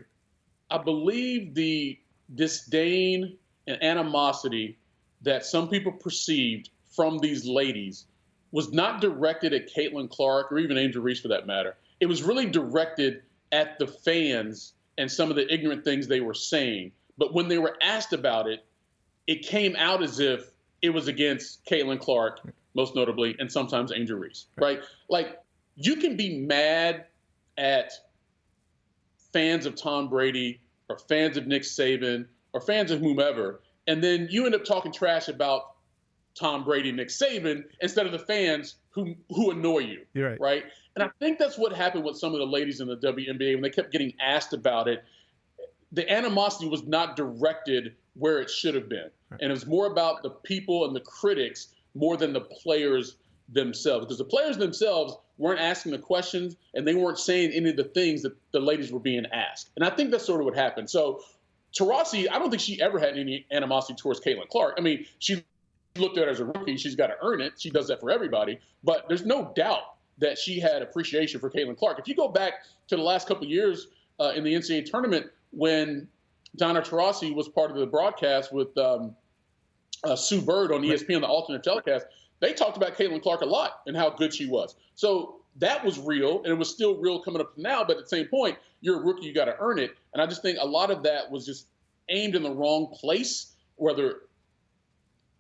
I believe the disdain and animosity that some people perceived from these ladies was not directed at Caitlin Clark or even Angel Reese for that matter. It was really directed at the fans and some of the ignorant things they were saying. But when they were asked about it, it came out as if it was against Caitlin Clark, most notably, and sometimes Angel Reese, right? Like, you can be mad at fans of Tom Brady or fans of Nick Saban or fans of whomever, and then you end up talking trash about Tom Brady and Nick Saban instead of the fans who annoy you, right? And I think that's what happened with some of the ladies in the WNBA when they kept getting asked about it. The animosity was not directed where it should have been. And it was more about the people and the critics more than the players themselves, because the players themselves weren't asking the questions and they weren't saying any of the things that the ladies were being asked. And I think that's sort of what happened. So Taurasi, I don't think she ever had any animosity towards Caitlin Clark. I mean, she looked at her as a rookie. She's got to earn it. She does that for everybody. But there's no doubt that she had appreciation for Caitlin Clark. If you go back to the last couple of years in the NCAA tournament when Donna Taurasi was part of the broadcast with Sue Bird on ESPN, the alternate telecast, they talked about Caitlin Clark a lot and how good she was. So that was real, and it was still real coming up now. But at the same point, you're a rookie, you got to earn it. And I just think a lot of that was just aimed in the wrong place, whether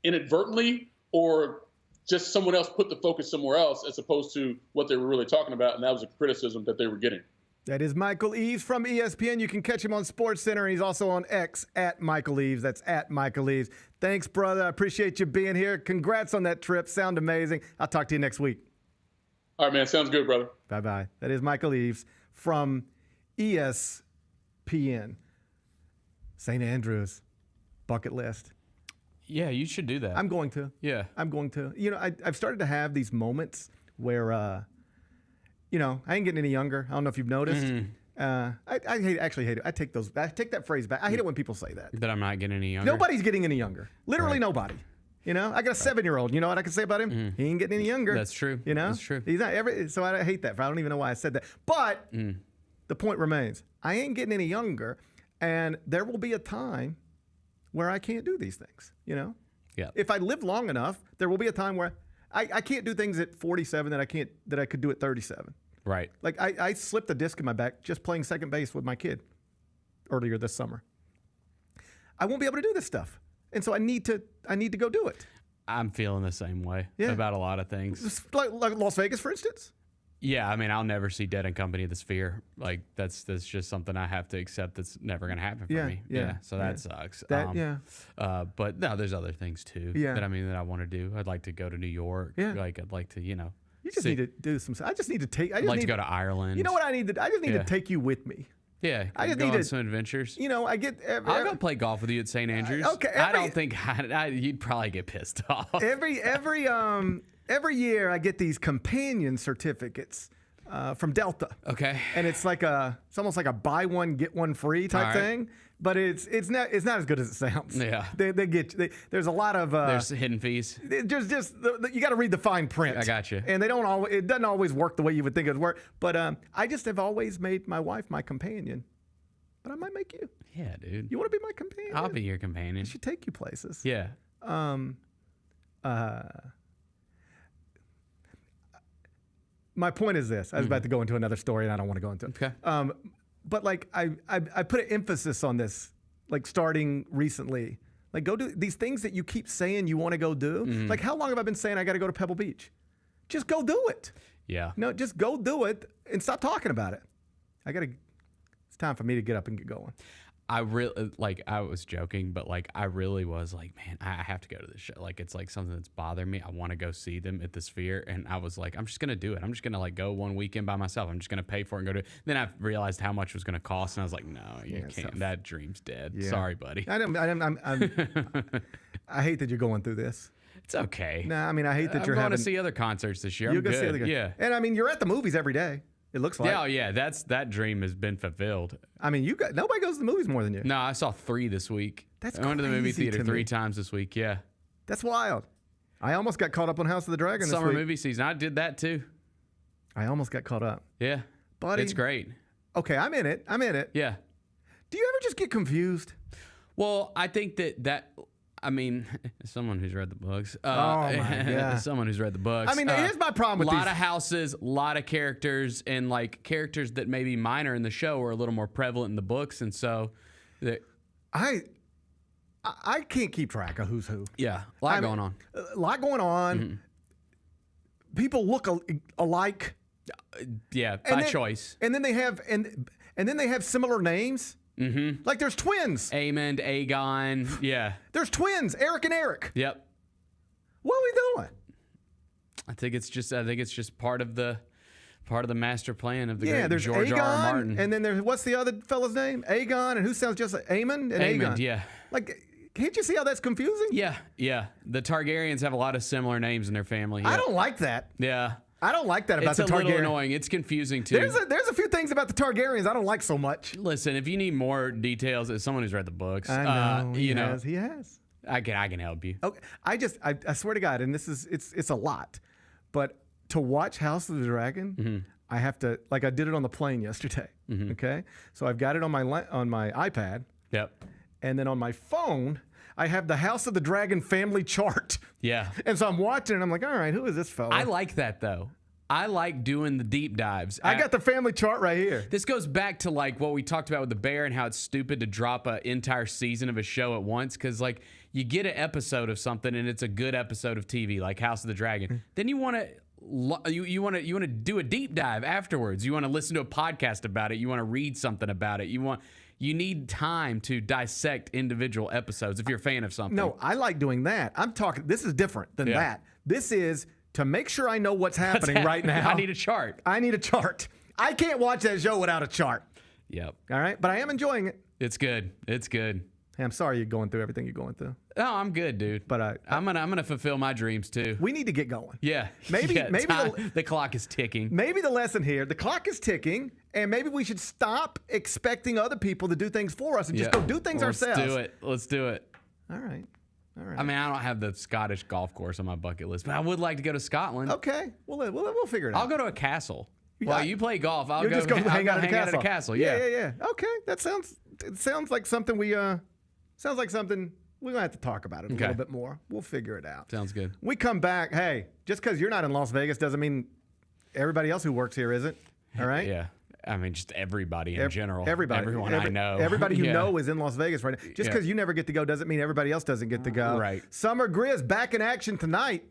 inadvertently or just someone else put the focus somewhere else as opposed to what they were really talking about, and that was a criticism that they were getting. That is Michael Eaves from ESPN. You can catch him on SportsCenter, and he's also on X at Michael Eaves. That's at Michael Eaves. Thanks, brother. I appreciate you being here. Congrats on that trip. Sound amazing. I'll talk to you next week. All right, man. Sounds good, brother. Bye-bye. That is Michael Eaves from ESPN. St. Andrews, bucket list. Yeah, you should do that. I'm going to. Yeah. I'm going to. You know, I've started to have these moments where, you know, I ain't getting any younger. I don't know if you've noticed. I actually hate it. I take that phrase back. I hate it when people say that. That I'm not getting any younger. Nobody's getting any younger. Literally nobody. You know, I got a 7-year-old. You know what I can say about him? He ain't getting any younger. That's true. You know? That's true. He's not so I hate that. I don't even know why I said that. But the point remains. I ain't getting any younger, and there will be a time where I can't do these things, you know? Yeah. If I live long enough, there will be a time where I can't do things at 47 that I could do at 37. Right. Like I slipped a disc in my back just playing second base with my kid earlier this summer. I won't be able to do this stuff. And so I need to go do it. I'm feeling the same way about a lot of things. Like Las Vegas, for instance? Yeah, I mean, I'll never see Dead and Company at the Sphere. Like, that's just something I have to accept that's never going to happen for me. So that sucks. But no, there's other things, too, that I want to do. I'd like to go to New York. Yeah. Like, I'd like to, you know. You just need to do some. I just need to take. I'd like to go to Ireland. You know what I need to? I just need to take you with me. Yeah, I just go need on to, some adventures. You know, I'll go play golf with you at St. Andrews. Okay, I don't think you'd probably get pissed off. Every year I get these companion certificates from Delta. Okay, and it's almost like a buy one get one free type thing. But it's not as good as it sounds. Yeah, there's a lot of there's hidden fees. There's just you got to read the fine print. I got you. And it doesn't always work the way you would think it would work. But I just have always made my wife my companion. But I might make you. Yeah, dude. You want to be my companion? I'll be your companion. I should take you places. Yeah. My point is this. I was about to go into another story, and I don't want to go into it. Okay. But like I put an emphasis on this, like starting recently. Like, go do these things that you keep saying you want to go do. Like, how long have I been saying I got to go to Pebble Beach? Just go do it. Yeah. No, just go do it and stop talking about it. It's time for me to get up and get going. I really, I was joking, but I really was like, man, I have to go to this show. Like, it's like something that's bothering me. I want to go see them at the Sphere. And I was like, I'm just going to do it. I'm just going to go one weekend by myself. I'm just going to pay for it and go to it. Then I realized how much it was going to cost. And I was like, no, you can't. That dream's dead. Yeah. Sorry, buddy. I hate that you're going through this. It's okay. No, I mean, I hate that you're going to see other concerts this year. You're going to see other concerts. Yeah. And I mean, you're at the movies every day. It looks like. Yeah, yeah, that dream has been fulfilled. I mean, nobody goes to the movies more than you. No, I saw 3 this week. That's I went to the movie theater 3 times this week. Yeah, that's wild. I almost got caught up on House of the Dragon this Summer week. movie season. I did that too. I almost got caught up. Yeah, buddy, it's great. Okay, I'm in it. Yeah. Do you ever just get confused? Well, I think that. I mean, someone who's read the books. Someone who's read the books. I mean, here's my problem with a lot of houses, a lot of characters, and characters that maybe minor in the show are a little more prevalent in the books, and so I can't keep track of who's who. Yeah, a lot going on. A lot going on. Mm-hmm. People look alike. Yeah, by choice. And then they have similar names. Mm-hmm. Like there's twins. Aemond, Aegon. Yeah. There's twins, Eric and Eric. Yep. What are we doing? I think it's just part of the master plan of the great there's George Aegon, R. R. Martin. And then there's what's the other fella's name? Aegon, and who sounds just like Aemond and Aegon. Yeah. Can't you see how that's confusing? Yeah, yeah. The Targaryens have a lot of similar names in their family. Yep. I don't like that. Yeah. I don't like that about the Targaryens. It's a little annoying. It's confusing too. There's a few things about the Targaryens I don't like so much. Listen, if you need more details, as someone who's read the books, I know he has. I can help you. Okay, I swear to God, and it's a lot, but to watch House of the Dragon, I have to I did it on the plane yesterday. Okay, so I've got it on my iPad. Yep. And then on my phone, I have the House of the Dragon family chart. Yeah. And so I'm watching and I'm like, all right, who is this fella? I like that though. I like doing the deep dives. I got the family chart right here. This goes back to what we talked about with The Bear and how it's stupid to drop an entire season of a show at once because you get an episode of something and it's a good episode of TV like House of the Dragon. Then you want to do a deep dive afterwards. You want to listen to a podcast about it. You want to read something about it. You need time to dissect individual episodes if you're a fan of something. No, I like doing that. This is different than that. This is to make sure I know what's happening right now. I need a chart. I can't watch that show without a chart. Yep. All right? But I am enjoying it. It's good. Hey, I'm sorry you're going through everything you're going through. No, I'm good, dude. But I'm gonna fulfill my dreams too. We need to get going. Yeah. Maybe the clock is ticking. Maybe the lesson here, the clock is ticking, and maybe we should stop expecting other people to do things for us and just go do things ourselves. Let's do it. All right. I mean, I don't have the Scottish golf course on my bucket list, but I would like to go to Scotland. Okay. We'll figure it out. I'll go to a castle. While you play golf, I'll go hang out at a castle. Yeah. Okay. It sounds like something we're gonna have to talk about it a little bit more. We'll figure it out. Sounds good. We come back. Hey, just because you're not in Las Vegas doesn't mean everybody else who works here isn't. All right. Yeah. I mean, just everybody in general. Everyone I know. Everybody you know is in Las Vegas right now. Just because you never get to go doesn't mean everybody else doesn't get to go. Right. Summer Grizz back in action tonight.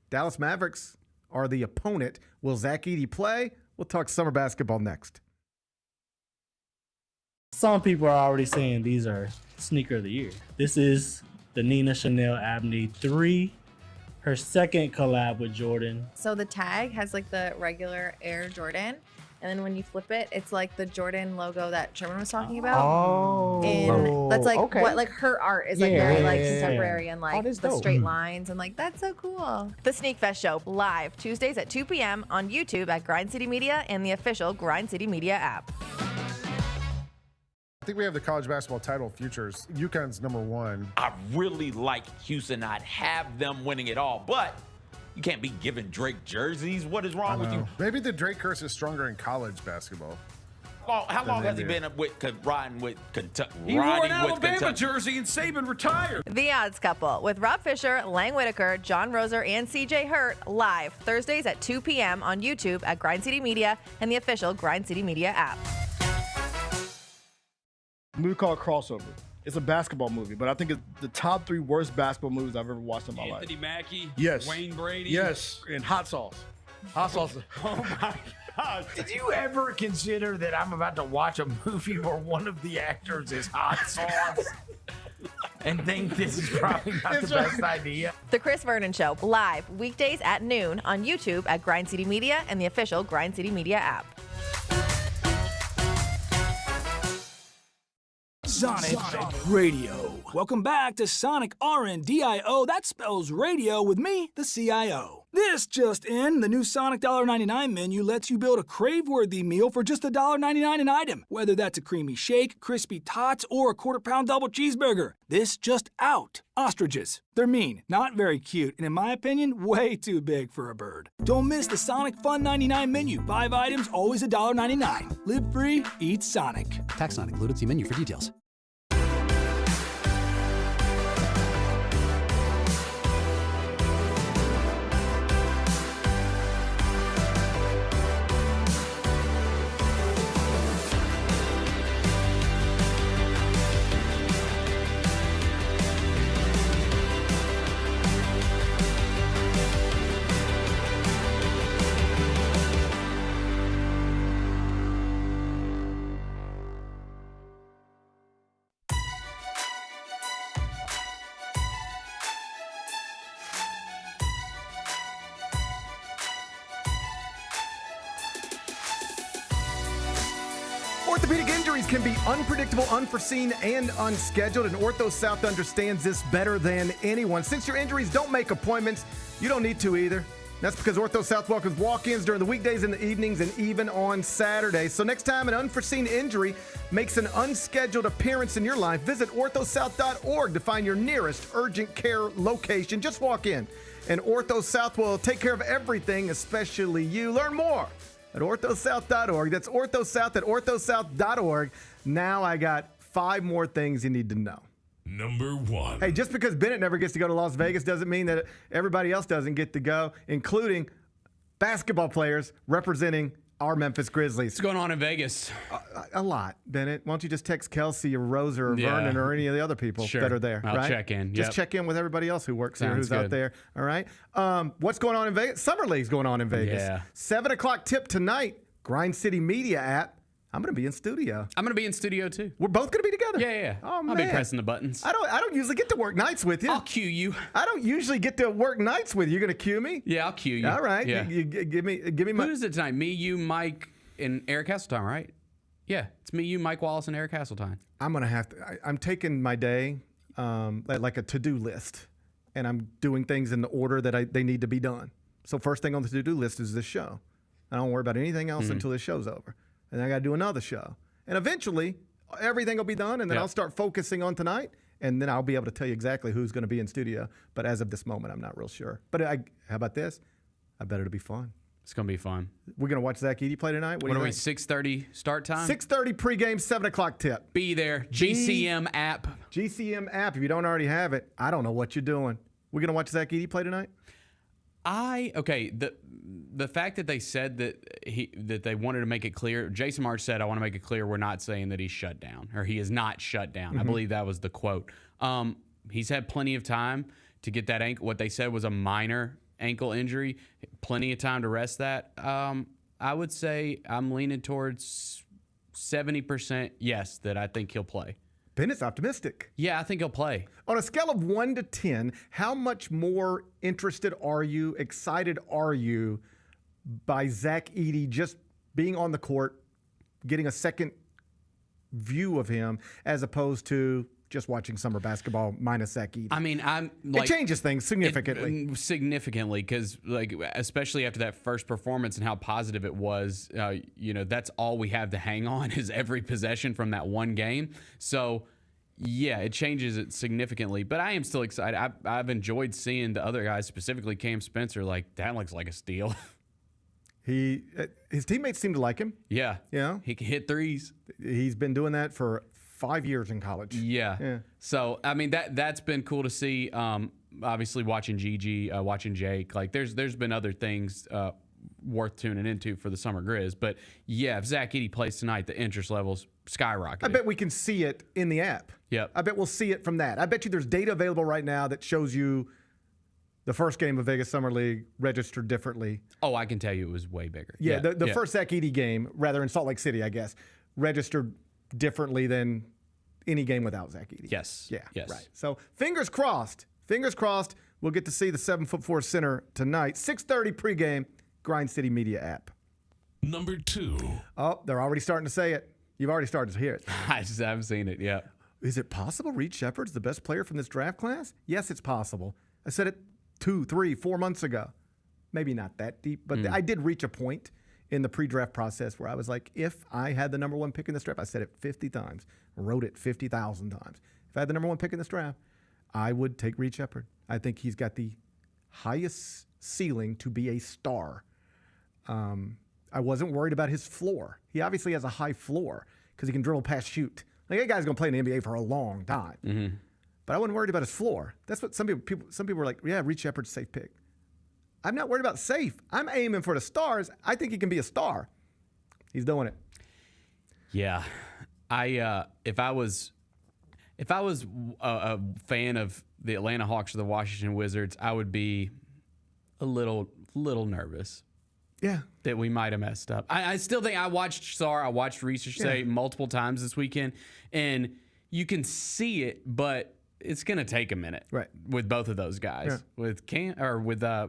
Dallas Mavericks are the opponent. Will Zach Edey play? We'll talk summer basketball next. Some people are already saying these are sneaker of the year. This is the Nina Chanel Abney 3, her second collab with Jordan. So the tag has the regular Air Jordan, and then when you flip it, it's the Jordan logo that Sherman was talking about. Oh, and that's what her art is very contemporary and the dope. straight lines and that's so cool. The Sneak Fest Show live Tuesdays at 2 p.m. on YouTube at Grind City Media and the official Grind City Media app. I think we have the college basketball title futures. UConn's #1. I really like Houston. I'd have them winning it all, but you can't be giving Drake jerseys. What is wrong with you? Maybe the Drake curse is stronger in college basketball. Well, how long has he been riding with Kentucky? He wore an Alabama jersey and Saban retired. The Odds Couple with Rob Fisher, Lang Whitaker, John Roser, and CJ Hurt live Thursdays at 2 p.m. on YouTube at Grind City Media and the official Grind City Media app. We would call it crossover. It's a basketball movie, but I think it's the top 3 worst basketball movies I've ever watched in my life. Anthony Mackie, Yes. Wayne Brady. Yes, and hot sauce. Hot sauce. Oh my gosh. Did you ever consider that I'm about to watch a movie where one of the actors is hot sauce and think this is probably not the best idea? The Chris Vernon Show, live weekdays at noon on YouTube at Grind City Media and the official Grind City Media app. Sonic Radio. Welcome back to Sonic RNDIO. That spells radio with me, the CIO. This just in, the new Sonic $1.99 menu lets you build a crave-worthy meal for just $1.99 an item. Whether that's a creamy shake, crispy tots, or a quarter-pound double cheeseburger. This just out. Ostriches. They're mean, not very cute, and in my opinion, way too big for a bird. Don't miss the Sonic Fun 99 menu. 5 items, always $1.99. Live free, eat Sonic. Tax not included. See menu for details. Orthopedic injuries can be unpredictable, unforeseen, and unscheduled, and Ortho South understands this better than anyone. Since your injuries don't make appointments, you don't need to either. That's because Ortho South welcomes walk-ins during the weekdays and the evenings and even on Saturdays. So next time an unforeseen injury makes an unscheduled appearance in your life, visit orthosouth.org to find your nearest urgent care location. Just walk in, and Ortho South will take care of everything, especially you. Learn more at orthosouth.org. That's orthosouth at orthosouth.org. Now I got 5 more things you need to know. Number 1. Hey, just because Bennett never gets to go to Las Vegas doesn't mean that everybody else doesn't get to go, including basketball players representing our Memphis Grizzlies. What's going on in Vegas? A lot, Bennett. Why don't you just text Kelsey or Rosa or Vernon or any of the other people that are there? I'll check in. Just check in with everybody else who works here, who's out there. All right. What's going on in Vegas? Summer League's going on in Vegas. Yeah. 7 o'clock tip tonight. Grind City Media app. I'm going to be in studio. I'm going to be in studio too. We're both going to be together? Yeah. Oh, man. I'll be pressing the buttons. I don't usually get to work nights with you. I'll cue you. I don't usually get to work nights with you. You're going to cue me? Yeah, I'll cue you. All right. Yeah. You give me my... Who is it tonight? Me, you, Mike, and Eric Hasseltine, right? Yeah, it's me, you, Mike Wallace, and Eric Hasseltine. I'm going to have to... I'm taking my day like a to-do list, and I'm doing things in the order that they need to be done. So first thing on the to-do list is this show. I don't worry about anything else until this show's over. And then I got to do another show. And eventually, everything will be done, and then I'll start focusing on tonight, and then I'll be able to tell you exactly who's going to be in studio. But as of this moment, I'm not real sure. But how about this? I bet it'll be fun. It's going to be fun. We're going to watch Zach Edey play tonight? What are we, 6:30 start time? 6:30 pregame, 7 o'clock tip. Be there. GCM app. GCM app. If you don't already have it, I don't know what you're doing. We're going to watch Zach Edey play tonight? The fact that they said that they wanted to make it clear, Jason March said, I want to make it clear we're not saying that he's shut down, or he is not shut down. I believe that was the quote. He's had plenty of time to get that ankle. What they said was a minor ankle injury. Plenty of time to rest that. I would say I'm leaning towards 70% yes, that I think he'll play. Bennett's optimistic. Yeah, I think he'll play. On a scale of 1 to 10, how much more interested are you, excited are you by Zach Edey just being on the court, getting a second view of him, as opposed to just watching summer basketball minus Zach Edey? I mean, it changes things significantly. Significantly, because especially after that first performance and how positive it was, that's all we have to hang on is every possession from that one game. So, yeah, it changes it significantly. But I am still excited. I've enjoyed seeing the other guys, specifically Cam Spencer. Like, that looks like a steal. His teammates seem to like him. Yeah. He can hit threes. He's been doing that for 5 years in college. Yeah. So, I mean, that's been cool to see. Obviously, watching Gigi, watching Jake. Like, there's been other things worth tuning into for the Summer Grizz. But yeah, if Zach Edey plays tonight, the interest levels skyrocket. I bet we can see it in the app. Yep. I bet we'll see it from that. I bet you there's data available right now that shows you the first game of Vegas Summer League registered differently. Oh, I can tell you it was way bigger. Yeah, the first Zach Edey game, rather in Salt Lake City, I guess, registered differently than any game without Zach Edey. Yes. Yeah. Yes. Right. So fingers crossed. Fingers crossed. We'll get to see the 7'4" center tonight. 6:30 pregame. Grind City Media app. Number 2. Oh, they're already starting to say it. You've already started to hear it. I just haven't seen it yet. Is it possible Reed Sheppard's the best player from this draft class? Yes, it's possible. I said it 2, 3, 4 months ago. Maybe not that deep, but I did reach a point in the pre-draft process where I was like, if I had the number 1 pick in this draft, I said it 50 times, wrote it 50,000 times. If I had the number 1 pick in this draft, I would take Reed Sheppard. I think he's got the highest ceiling to be a star. I wasn't worried about his floor. He obviously has a high floor because he can dribble, pass, shoot. Like, that guy's going to play in the NBA for a long time. Mm-hmm. But I wasn't worried about his floor. That's what some people were like, yeah, Reed Sheppard's a safe pick. I'm not worried about safe. I'm aiming for the stars. I think he can be a star. He's doing it. Yeah. If I was a fan of the Atlanta Hawks or the Washington Wizards, I would be a little nervous. Yeah. That we might have messed up. I still think I watched Research Say multiple times this weekend, and you can see it, but it's going to take a minute. Right. With both of those guys. Yeah.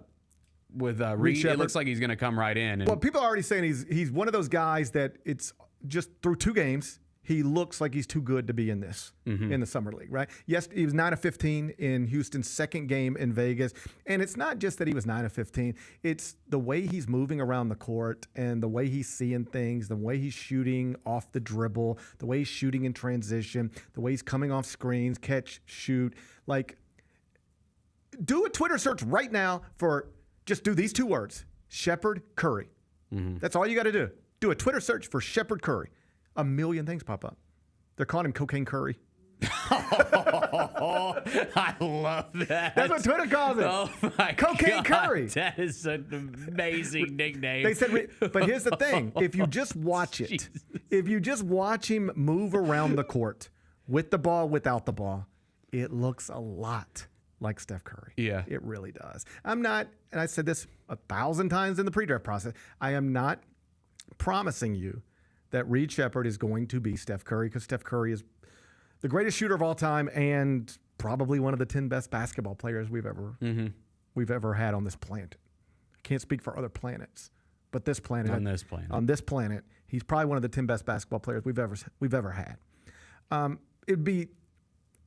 With Reed, Sheppard. it looks like he's going to come right in. Well, people are already saying he's one of those guys that it's just through 2 games, he looks like he's too good to be in this, in the Summer League, right? Yes, he was 9 of 15 in Houston's second game in Vegas. And it's not just that he was 9 of 15. It's the way he's moving around the court and the way he's seeing things, the way he's shooting off the dribble, the way he's shooting in transition, the way he's coming off screens, catch, shoot. Like, do a Twitter search right now for just do these 2 words, Sheppard Curry. That's all you got to do. Do a Twitter search for Sheppard Curry. A million things pop up. They're calling him Cocaine Curry. I love that. That's what Twitter calls it. Oh my Cocaine God, Curry. That is an amazing nickname. They said, but here's the thing: if you just watch it, if you just watch him move around the court with the ball, without the ball, it looks a lot like Steph Curry. Yeah, it really does. I'm not, and I said this 1,000 times in the pre-draft process. I am not promising you that Reed Sheppard is going to be Steph Curry, because Steph Curry is the greatest shooter of all time and probably one of the 10 best basketball players we've ever had on this planet. I can't speak for other planets, but this planet, on this planet, he's probably one of the 10 best basketball players we've ever had. It'd be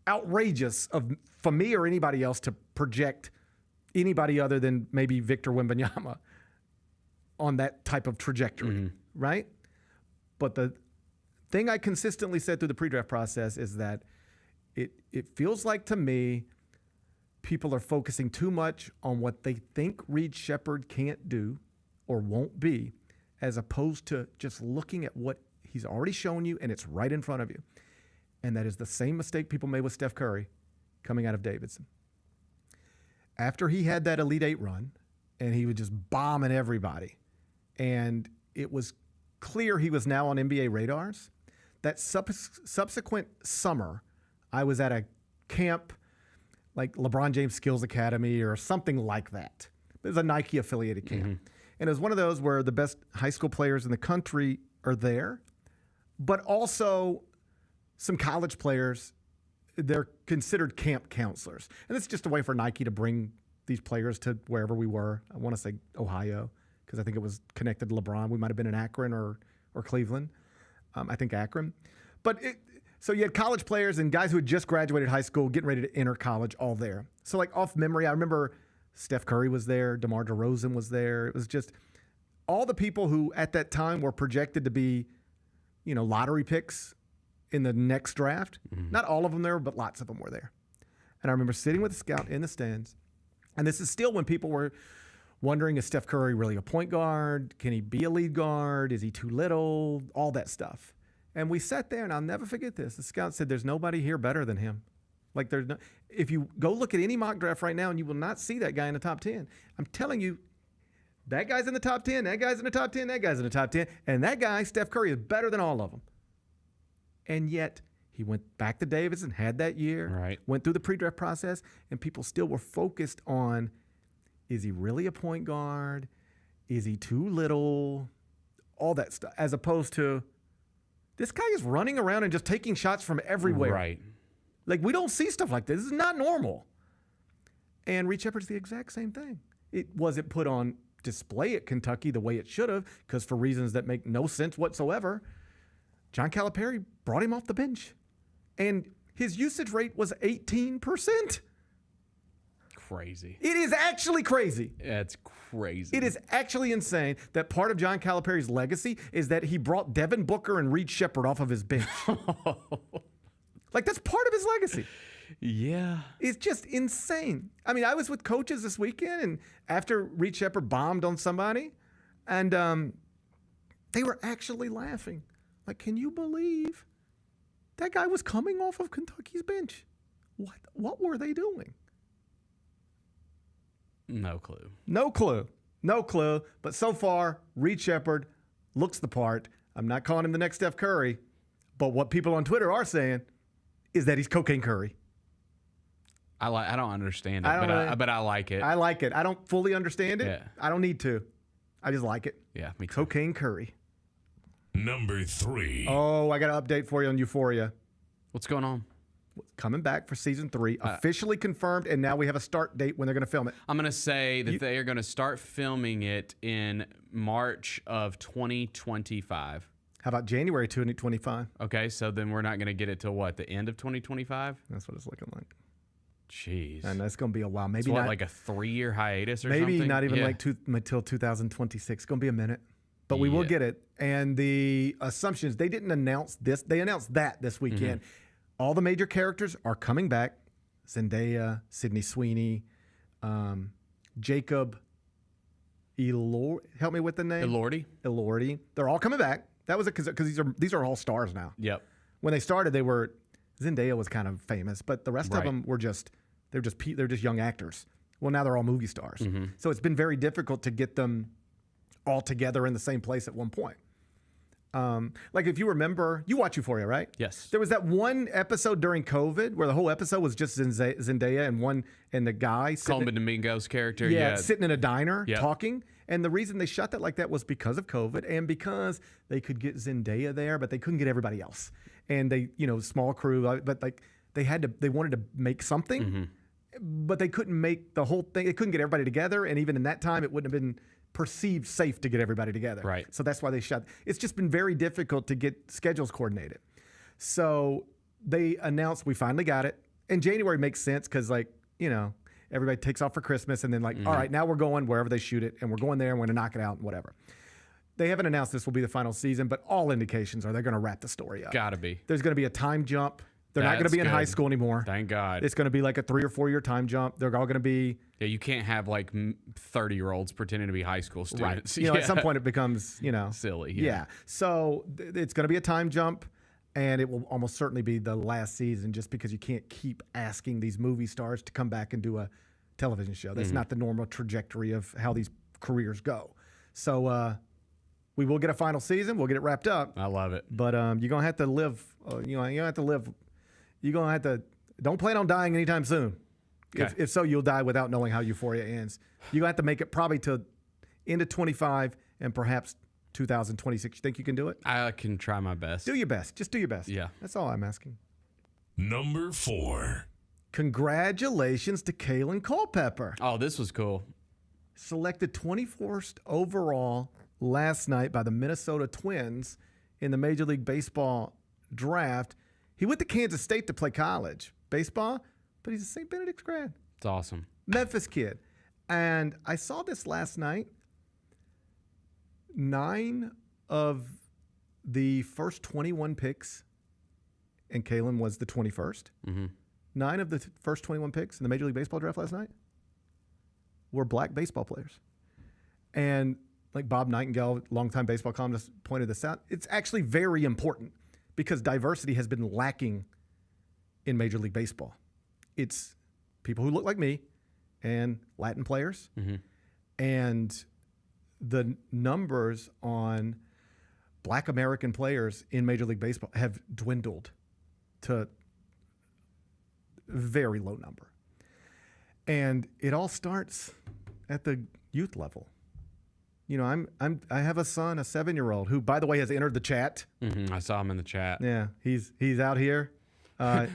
outrageous for me or anybody else to project anybody other than maybe Victor Wembanyama on that type of trajectory, right? But the thing I consistently said through the pre-draft process is that it feels like to me people are focusing too much on what they think Reed Sheppard can't do or won't be, as opposed to just looking at what he's already shown you and it's right in front of you. And that is the same mistake people made with Steph Curry coming out of Davidson. After he had that Elite Eight run and he was just bombing everybody, and it was clear he was now on NBA radars, that subsequent summer, I was at a camp like LeBron James Skills Academy or something like that. It was a Nike affiliated camp. And it was one of those where the best high school players in the country are there, but also some college players, they're considered camp counselors. And it's just a way for Nike to bring these players to wherever we were. I want to say Ohio, because I think it was connected to LeBron. We might have been in Akron or Cleveland. I think Akron. But so you had college players and guys who had just graduated high school getting ready to enter college all there. So like off memory, I remember Steph Curry was there. DeMar DeRozan was there. It was just all the people who at that time were projected to be, lottery picks in the next draft. Not all of them there, but lots of them were there. And I remember sitting with a scout in the stands. And this is still when people were wondering, is Steph Curry really a point guard? Can he be a lead guard? Is he too little? All that stuff. And we sat there, and I'll never forget this. The scout said, there's nobody here better than him. Like, if you go look at any mock draft right now, and you will not see that guy in the top 10. I'm telling you, That guy's in the top 10. That guy's in the top 10. That guy's in the top 10. And that guy, Steph Curry, is better than all of them. And yet, he went back to Davis and had that year. Right. Went through the pre-draft process, and people still were focused on, is he really a point guard? Is he too little? All that stuff. As opposed to, this guy is running around and just taking shots from everywhere. Right. Like, we don't see stuff like this. This is not normal. And Reed Sheppard's the exact same thing. It wasn't put on display at Kentucky the way it should have, because for reasons that make no sense whatsoever, John Calipari brought him off the bench. And his usage rate was 18%. Crazy. It is actually crazy. That's crazy. It is actually insane that part of John Calipari's legacy is that he brought Devin Booker and Reed Sheppard off of his bench. Like, that's part of his legacy. Yeah. It's just insane. I mean, I was with coaches this weekend, and after Reed Sheppard bombed on somebody, and they were actually laughing. Like, can you believe that guy was coming off of Kentucky's bench? What were they doing? No clue. No clue. No clue. But so far, Reed Sheppard looks the part. I'm not calling him the next Steph Curry, but what people on Twitter are saying is that he's Cocaine Curry. I don't understand it, but I like it. I like it. I don't fully understand it. Yeah. I don't need to. I just like it. Yeah, me too. Cocaine Curry. Number 3. Oh, I got an update for you on Euphoria. What's going on? Coming back for season 3, officially confirmed, and now we have a start date when they're going to film it. I'm going to say that they are going to start filming it in March of 2025. How about January 2025? Okay, so then we're not going to get it till what, the end of 2025? That's what it's looking like. Jeez. And that's going to be a while. Maybe not not like a 3-year hiatus or maybe something? not even until 2026. It's going to be a minute. But we will get it. And the assumptions, they didn't announce this. They announced that this weekend. Mm-hmm. All the major characters are coming back. Zendaya, Sydney Sweeney, Jacob Elordi. Help me with the name. Elordi. They're all coming back. That was because these are all stars now. Yep. When they started, Zendaya was kind of famous, but the rest of them were just young actors. Well, now they're all movie stars. Mm-hmm. So it's been very difficult to get them all together in the same place at one point. Like if you remember, you watch Euphoria, right? Yes. There was that one episode during COVID where the whole episode was just Zendaya and the guy Colman Domingo's character, sitting in a diner talking. And the reason they shot that like that was because of COVID and because they could get Zendaya there, but they couldn't get everybody else. And they, small crew, but like they wanted to make something, but they couldn't make the whole thing. They couldn't get everybody together. And even in that time, it wouldn't have been perceived safe to get everybody together. Right. So that's why they shot. It's just been very difficult to get schedules coordinated. So they announced we finally got it. And January makes sense because everybody takes off for Christmas and then all right, now we're going wherever they shoot it and we're going there and we're going to knock it out and whatever. They haven't announced this will be the final season, but all indications are they're going to wrap the story up. Gotta be. There's going to be a time jump. They're not going to be in high school anymore. Thank God. It's going to be like a 3 or 4 year time jump. They're all going to be. Yeah, you can't have like 30-year-olds pretending to be high school students. Right. At some point it becomes, silly. Yeah. So it's going to be a time jump, and it will almost certainly be the last season just because you can't keep asking these movie stars to come back and do a television show. That's not the normal trajectory of how these careers go. So we will get a final season. We'll get it wrapped up. I love it. But you're going to have to live. You're going to have to live. You're going to have to. Don't plan on dying anytime soon. Okay. If so, you'll die without knowing how Euphoria ends. You're going to have to make it probably to end of 25 and perhaps 2026. You think you can do it? I can try my best. Do your best. Just do your best. Yeah. That's all I'm asking. Number 4. Congratulations to Kalen Culpepper. Oh, this was cool. Selected 21st overall last night by the Minnesota Twins in the Major League Baseball draft. He went to Kansas State to play college baseball, but he's a St. Benedict's grad. It's awesome. Memphis kid. And I saw this last night. 9 of the first 21 picks, and Kalen was the 21st. Mm-hmm. 9 of the first 21 picks in the Major League Baseball draft last night were black baseball players. And like Bob Nightingale, longtime baseball columnist, pointed this out. It's actually very important because diversity has been lacking in Major League Baseball. It's people who look like me and Latin players. Mm-hmm. And the numbers on Black American players in Major League Baseball have dwindled to a very low number. And it all starts at the youth level. You know, I have a son, a 7-year-old, who, by the way, has entered the chat. I saw him in the chat. Yeah, he's out here.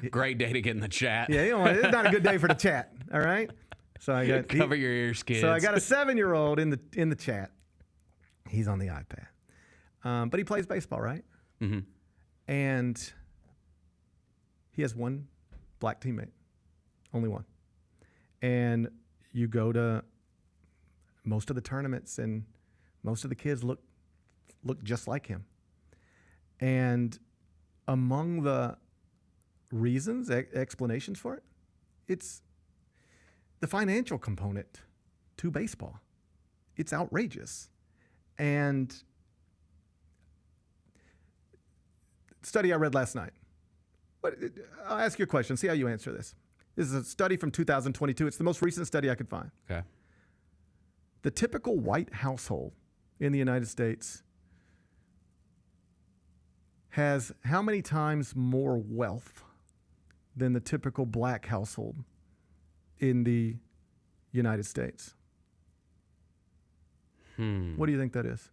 Great day to get in the chat. Yeah, you know, it's not a good day for the chat. All right. So I got cover your ears, kids. So I got a 7-year-old in the chat. He's on the iPad, but he plays baseball, right? Mm-hmm. And he has one black teammate, only one. And you go to most of the tournaments, and most of the kids look just like him. And among the reasons, explanations for it, it's the financial component to baseball. It's outrageous. And study I read last night. I'll ask you a question, see how you answer this. This is a study from 2022. It's the most recent study I could find. Okay. The typical white household in the United States has how many times more wealth than the typical black household in the United States? What do you think that is?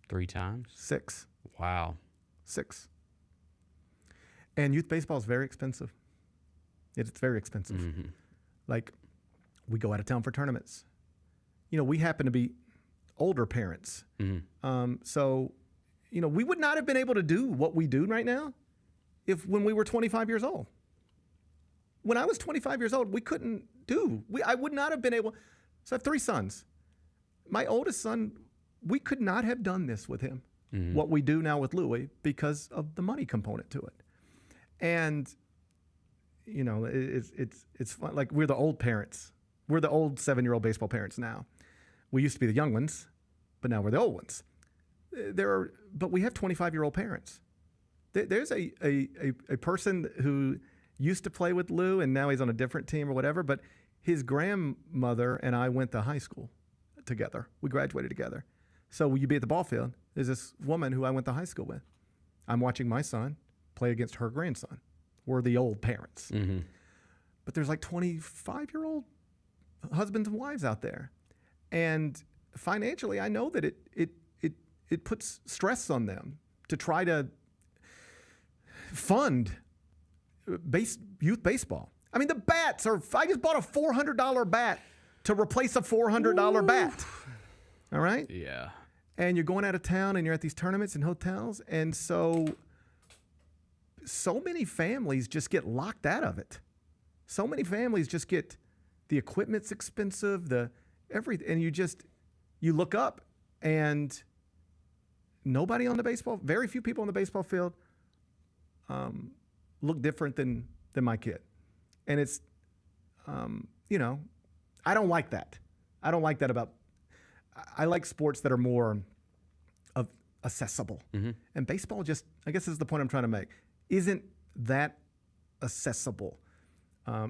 3 times? 6. Wow. 6. And youth baseball is very expensive. It's very expensive. Mm-hmm. Like, we go out of town for tournaments. You know, we happen to be older parents. Mm-hmm. So, you know, we would not have been able to do what we do right now when we were 25 years old. When I was 25 years old, we couldn't do. I would not have been able. So I have 3 sons. My oldest son, we could not have done this with him, what we do now with Louis, because of the money component to it. And, you know, it's fun. Like, we're the old parents. We're the old 7-year-old baseball parents now. We used to be the young ones, but now we're the old ones. But we have 25-year-old parents. There's a person who used to play with Lou, and now he's on a different team or whatever, but his grandmother and I went to high school together. We graduated together. So when you be at the ball field, there's this woman who I went to high school with. I'm watching my son play against her grandson. We're the old parents. Mm-hmm. But there's like 25-year-old husbands and wives out there. And financially, I know that it puts stress on them to try to fund youth baseball. I mean, the bats are, I just bought a $400 bat to replace a $400 bat. All right? Yeah. And you're going out of town and you're at these tournaments and hotels. And so many families just get locked out of it. So many families just get, the equipment's expensive, everything. And you look up and nobody on the baseball, very few people on the baseball field look different than my kid. And it's, you know, I don't like that. I don't like that I like sports that are more accessible. Mm-hmm. And baseball just, I guess this is the point I'm trying to make, isn't that accessible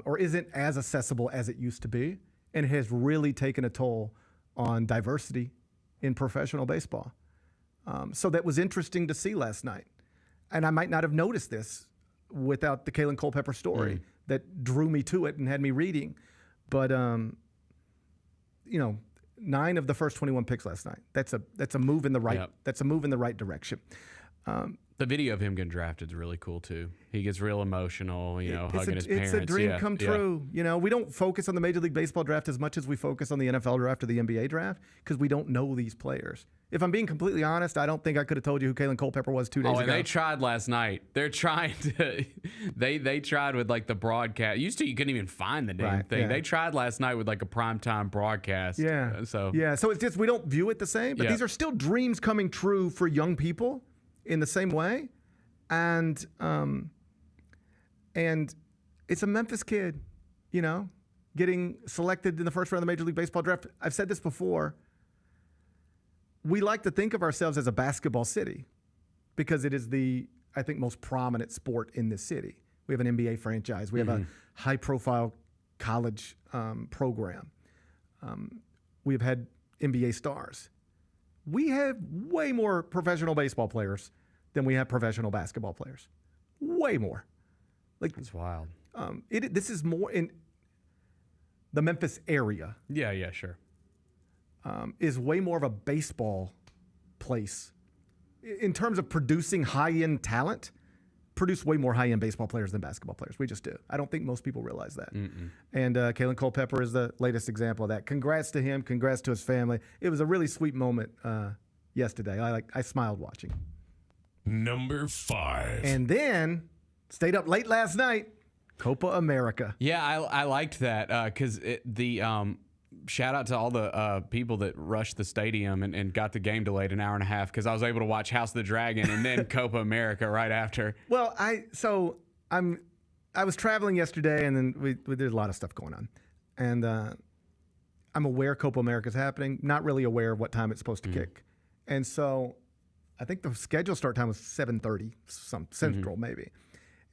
or isn't as accessible as it used to be. And it has really taken a toll on diversity in professional baseball. So that was interesting to see last night. And I might not have noticed this without the Kalen Culpepper story that drew me to it and had me reading. But, you know, 9 of the first 21 picks last night. That's a move in the right. Yep. That's a move in the right direction. The video of him getting drafted is really cool too. He gets real emotional, you know, hugging his parents. It's a dream Yeah, come true. You know, we don't focus on the Major League Baseball draft as much as we focus on the NFL draft or the NBA draft because we don't know these players. If I'm being completely honest, I don't think I could have told you who Kalen Culpepper was 2 days ago. And they tried last night. They're trying to. They tried with like the broadcast. Used to you couldn't even find the damn thing. Yeah. They tried last night with like a primetime broadcast. Yeah. So it's just we don't view it the same. But these are still dreams coming true for young people in the same way. And it's a Memphis kid, you know, getting selected in the first round of the Major League Baseball draft. I've said this before. We like to think of ourselves as a basketball city because it is the, I think, most prominent sport in this city. We have an NBA franchise. We have a high-profile college program. we've had NBA stars. We have way more professional baseball players than we have professional basketball players. Way more. Like, That's wild. This is more in the Memphis area. Yeah, sure. Is way more of a baseball place in terms of producing high-end talent. Produce way more high-end baseball players than basketball players. We just do. I don't think most people realize that. And Kalen Culpepper is the latest example of that. Congrats to him. Congrats to his family. It was a really sweet moment yesterday. I smiled watching. Number 5. And then stayed up late last night. Copa America. Yeah, I liked that because shout out to all the people that rushed the stadium and got the game delayed an hour and a half because I was able to watch House of the Dragon and then Copa America right after. Well, I was traveling yesterday and then there's a lot of stuff going on, and I'm aware Copa America is happening. Not really aware of what time it's supposed to kick, and so I think the scheduled start time was 7:30, some Central maybe,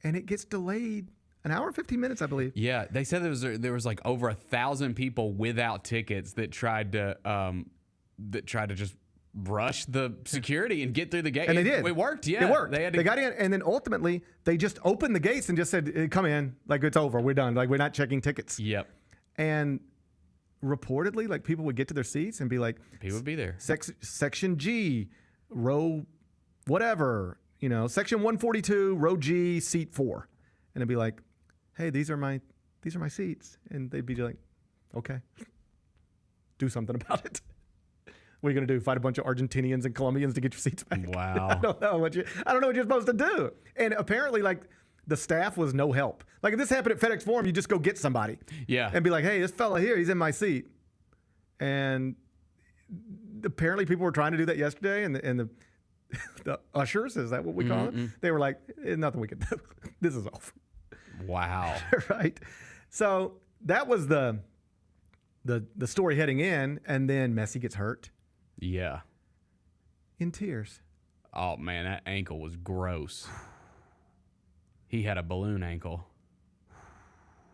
and it gets delayed. An hour and 15 minutes, I believe. Yeah, they said there was like over 1,000 people without tickets that tried to just rush the security and get through the gate. And they did. It worked. Yeah, it worked. They got in, and then ultimately they just opened the gates and just said, hey, "Come in, like it's over, we're done, like we're not checking tickets." Yep. And reportedly, like people would get to their seats and be like, "People would be there." Section G, row, whatever, section 142, row G, seat 4, and it'd be like, hey, these are my seats. And they'd be like, okay, do something about it. What are you going to do? Fight a bunch of Argentinians and Colombians to get your seats back? Wow. I don't know what you're supposed to do. And apparently, like, the staff was no help. Like, if this happened at FedEx Forum, you just go get somebody. Yeah. And be like, hey, this fella here, he's in my seat. And apparently people were trying to do that yesterday, and the ushers, is that what we call it? They were like, nothing we can do. This is over. Wow. Right. So that was the story heading in, and then Messi gets hurt. Yeah. In tears. Oh man, that ankle was gross. He had a balloon ankle.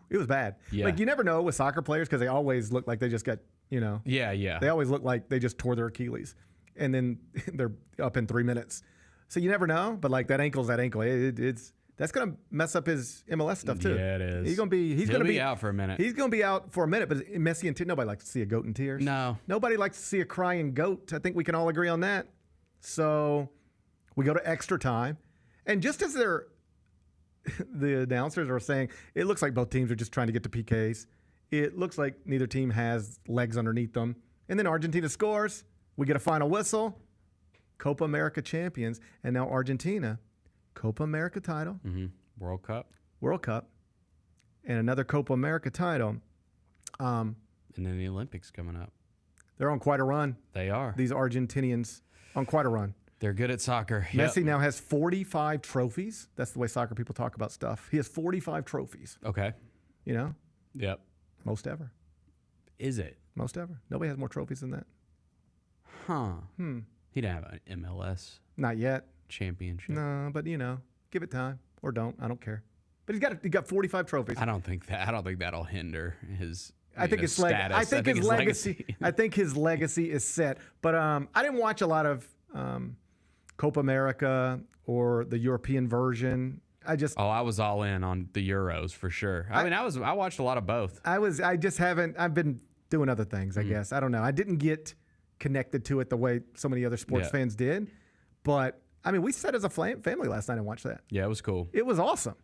It was bad. Yeah. Like, you never know with soccer players because they always look like they just got, Yeah. They always look like they just tore their Achilles, and then they're up in 3 minutes. So you never know, but like that ankle's that ankle. That's going to mess up his MLS stuff too. Yeah, it is. He's going to be out for a minute. He's going to be out for a minute, but Messi and nobody likes to see a goat in tears. No. Nobody likes to see a crying goat. I think we can all agree on that. So we go to extra time. And just as the announcers are saying, it looks like both teams are just trying to get to PKs. It looks like neither team has legs underneath them. And then Argentina scores. We get a final whistle. Copa America champions. And now Argentina, Copa America title. World Cup. And another Copa America title. And then the Olympics coming up. They're on quite a run. They are. These Argentinians on quite a run. They're good at soccer. Messi now has 45 trophies. That's the way soccer people talk about stuff. He has 45 trophies. Okay. Yep. Most ever. Is it? Most ever. Nobody has more trophies than that. Huh. He didn't have an MLS Not yet. championship. No, but give it time or don't. I don't care. But he got 45 trophies. I don't think that'll hinder his. I think his status. I think his legacy. I think his legacy is set. But I didn't watch a lot of Copa America or the European version. I was all in on the Euros for sure. I watched a lot of both. I've been doing other things, I guess. I don't know. I didn't get connected to it the way so many other sports fans did. But we sat as a family last night and watched that. Yeah, it was cool. It was awesome.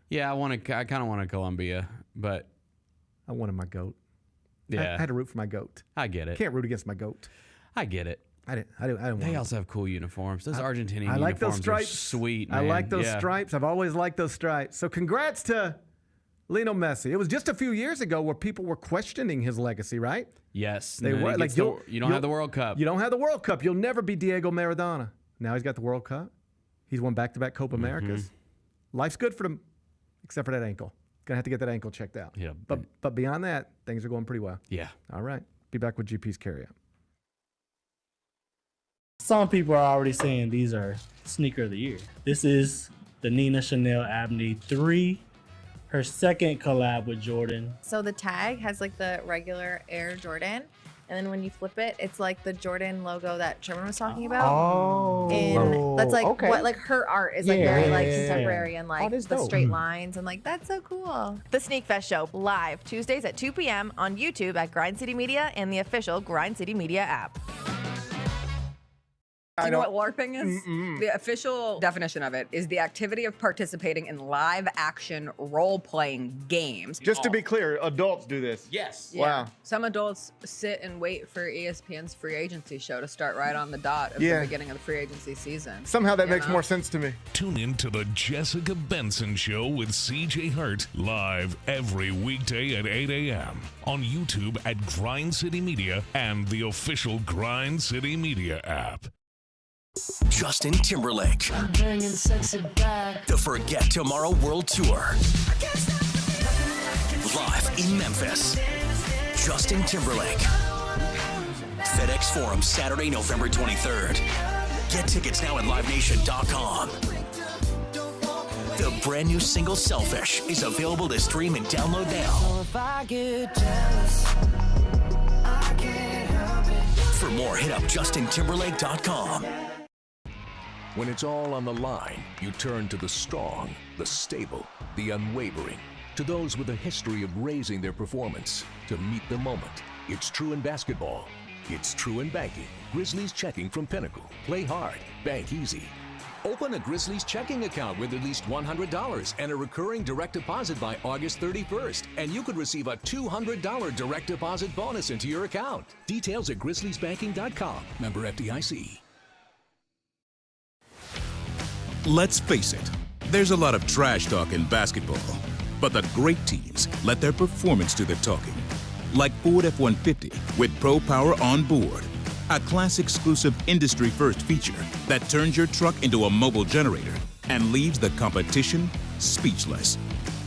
Yeah, I kind of wanted Colombia, but I wanted my goat. Yeah, I had to root for my goat. I get it. Can't root against my goat. I get it. I didn't They also have cool uniforms. Those Argentinian I like uniforms those stripes. are sweet, man. I like those stripes. I've always liked those stripes. So congrats to Lionel Messi. It was just a few years ago where people were questioning his legacy, right? Yes. They were like, you don't have the World Cup. You don't have the World Cup. You'll never be Diego Maradona. Now he's got the World Cup. He's won back-to-back Copa Americas. Life's good for him, except for that ankle. Gonna have to get that ankle checked out. Yeah. But beyond that, things are going pretty well. Yeah. All right. Be back with GP's carryout. Some people are already saying these are sneaker of the year. This is the Nina Chanel Abney 3, her second collab with Jordan. So the tag has like the regular Air Jordan, and then when you flip it, it's like the Jordan logo that Sherman was talking about. Oh, and that's like okay. what like her art is like very like contemporary and like that's the dope. straight lines and like that's so cool. The Sneak Fest show live Tuesdays at 2 p.m. on YouTube at Grind City Media and the official Grind City Media app. Do you know what LARPing is? The official definition of it is the activity of participating in live action role-playing games. Just to be clear, adults do this. Yes. Wow. Some adults sit and wait for ESPN's free agency show to start right on the dot of the beginning of the free agency season. Somehow that You makes know? more sense to me. Tune in to the Jessica Benson Show with CJ Hurt live every weekday at 8 a.m. on YouTube at Grind City Media and the official Grind City Media app. Justin Timberlake. I'm bringing sexy back. The Forget Tomorrow World Tour. Live in Memphis. Justin Timberlake. FedEx Forum, Saturday, November 23rd. Get tickets now at livenation.com. The brand new single Selfish is available to stream and download now. So if I get jealous, I can't help it. For more, hit up justintimberlake.com. When it's all on the line, you turn to the strong, the stable, the unwavering. To those with a history of raising their performance to meet the moment. It's true in basketball. It's true in banking. Grizzlies Checking from Pinnacle. Play hard, bank easy. Open a Grizzlies checking account with at least $100 and a recurring direct deposit by August 31st. And you could receive a $200 direct deposit bonus into your account. Details at grizzliesbanking.com. Member FDIC. Let's face it, there's a lot of trash talk in basketball, but the great teams let their performance do the talking. Like Ford F-150 with Pro Power on board, a class-exclusive industry-first feature that turns your truck into a mobile generator and leaves the competition speechless.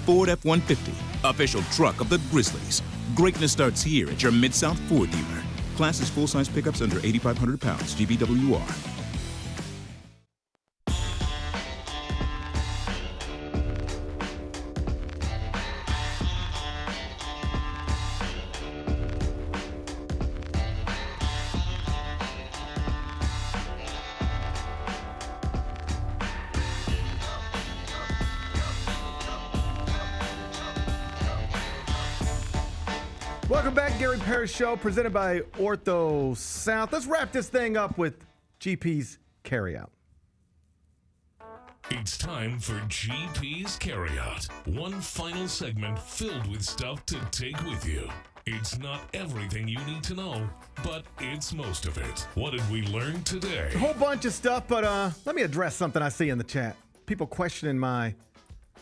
Ford F-150, official truck of the Grizzlies. Greatness starts here at your Mid-South Ford dealer. Class is full-size pickups under 8,500 pounds, GVWR. Welcome back, Gary Parrish Show, presented by Ortho South. Let's wrap this thing up with GP's Carryout. It's time for GP's Carryout. One final segment filled with stuff to take with you. It's not everything you need to know, but it's most of it. What did we learn today? A whole bunch of stuff, but let me address something I see in the chat. People questioning my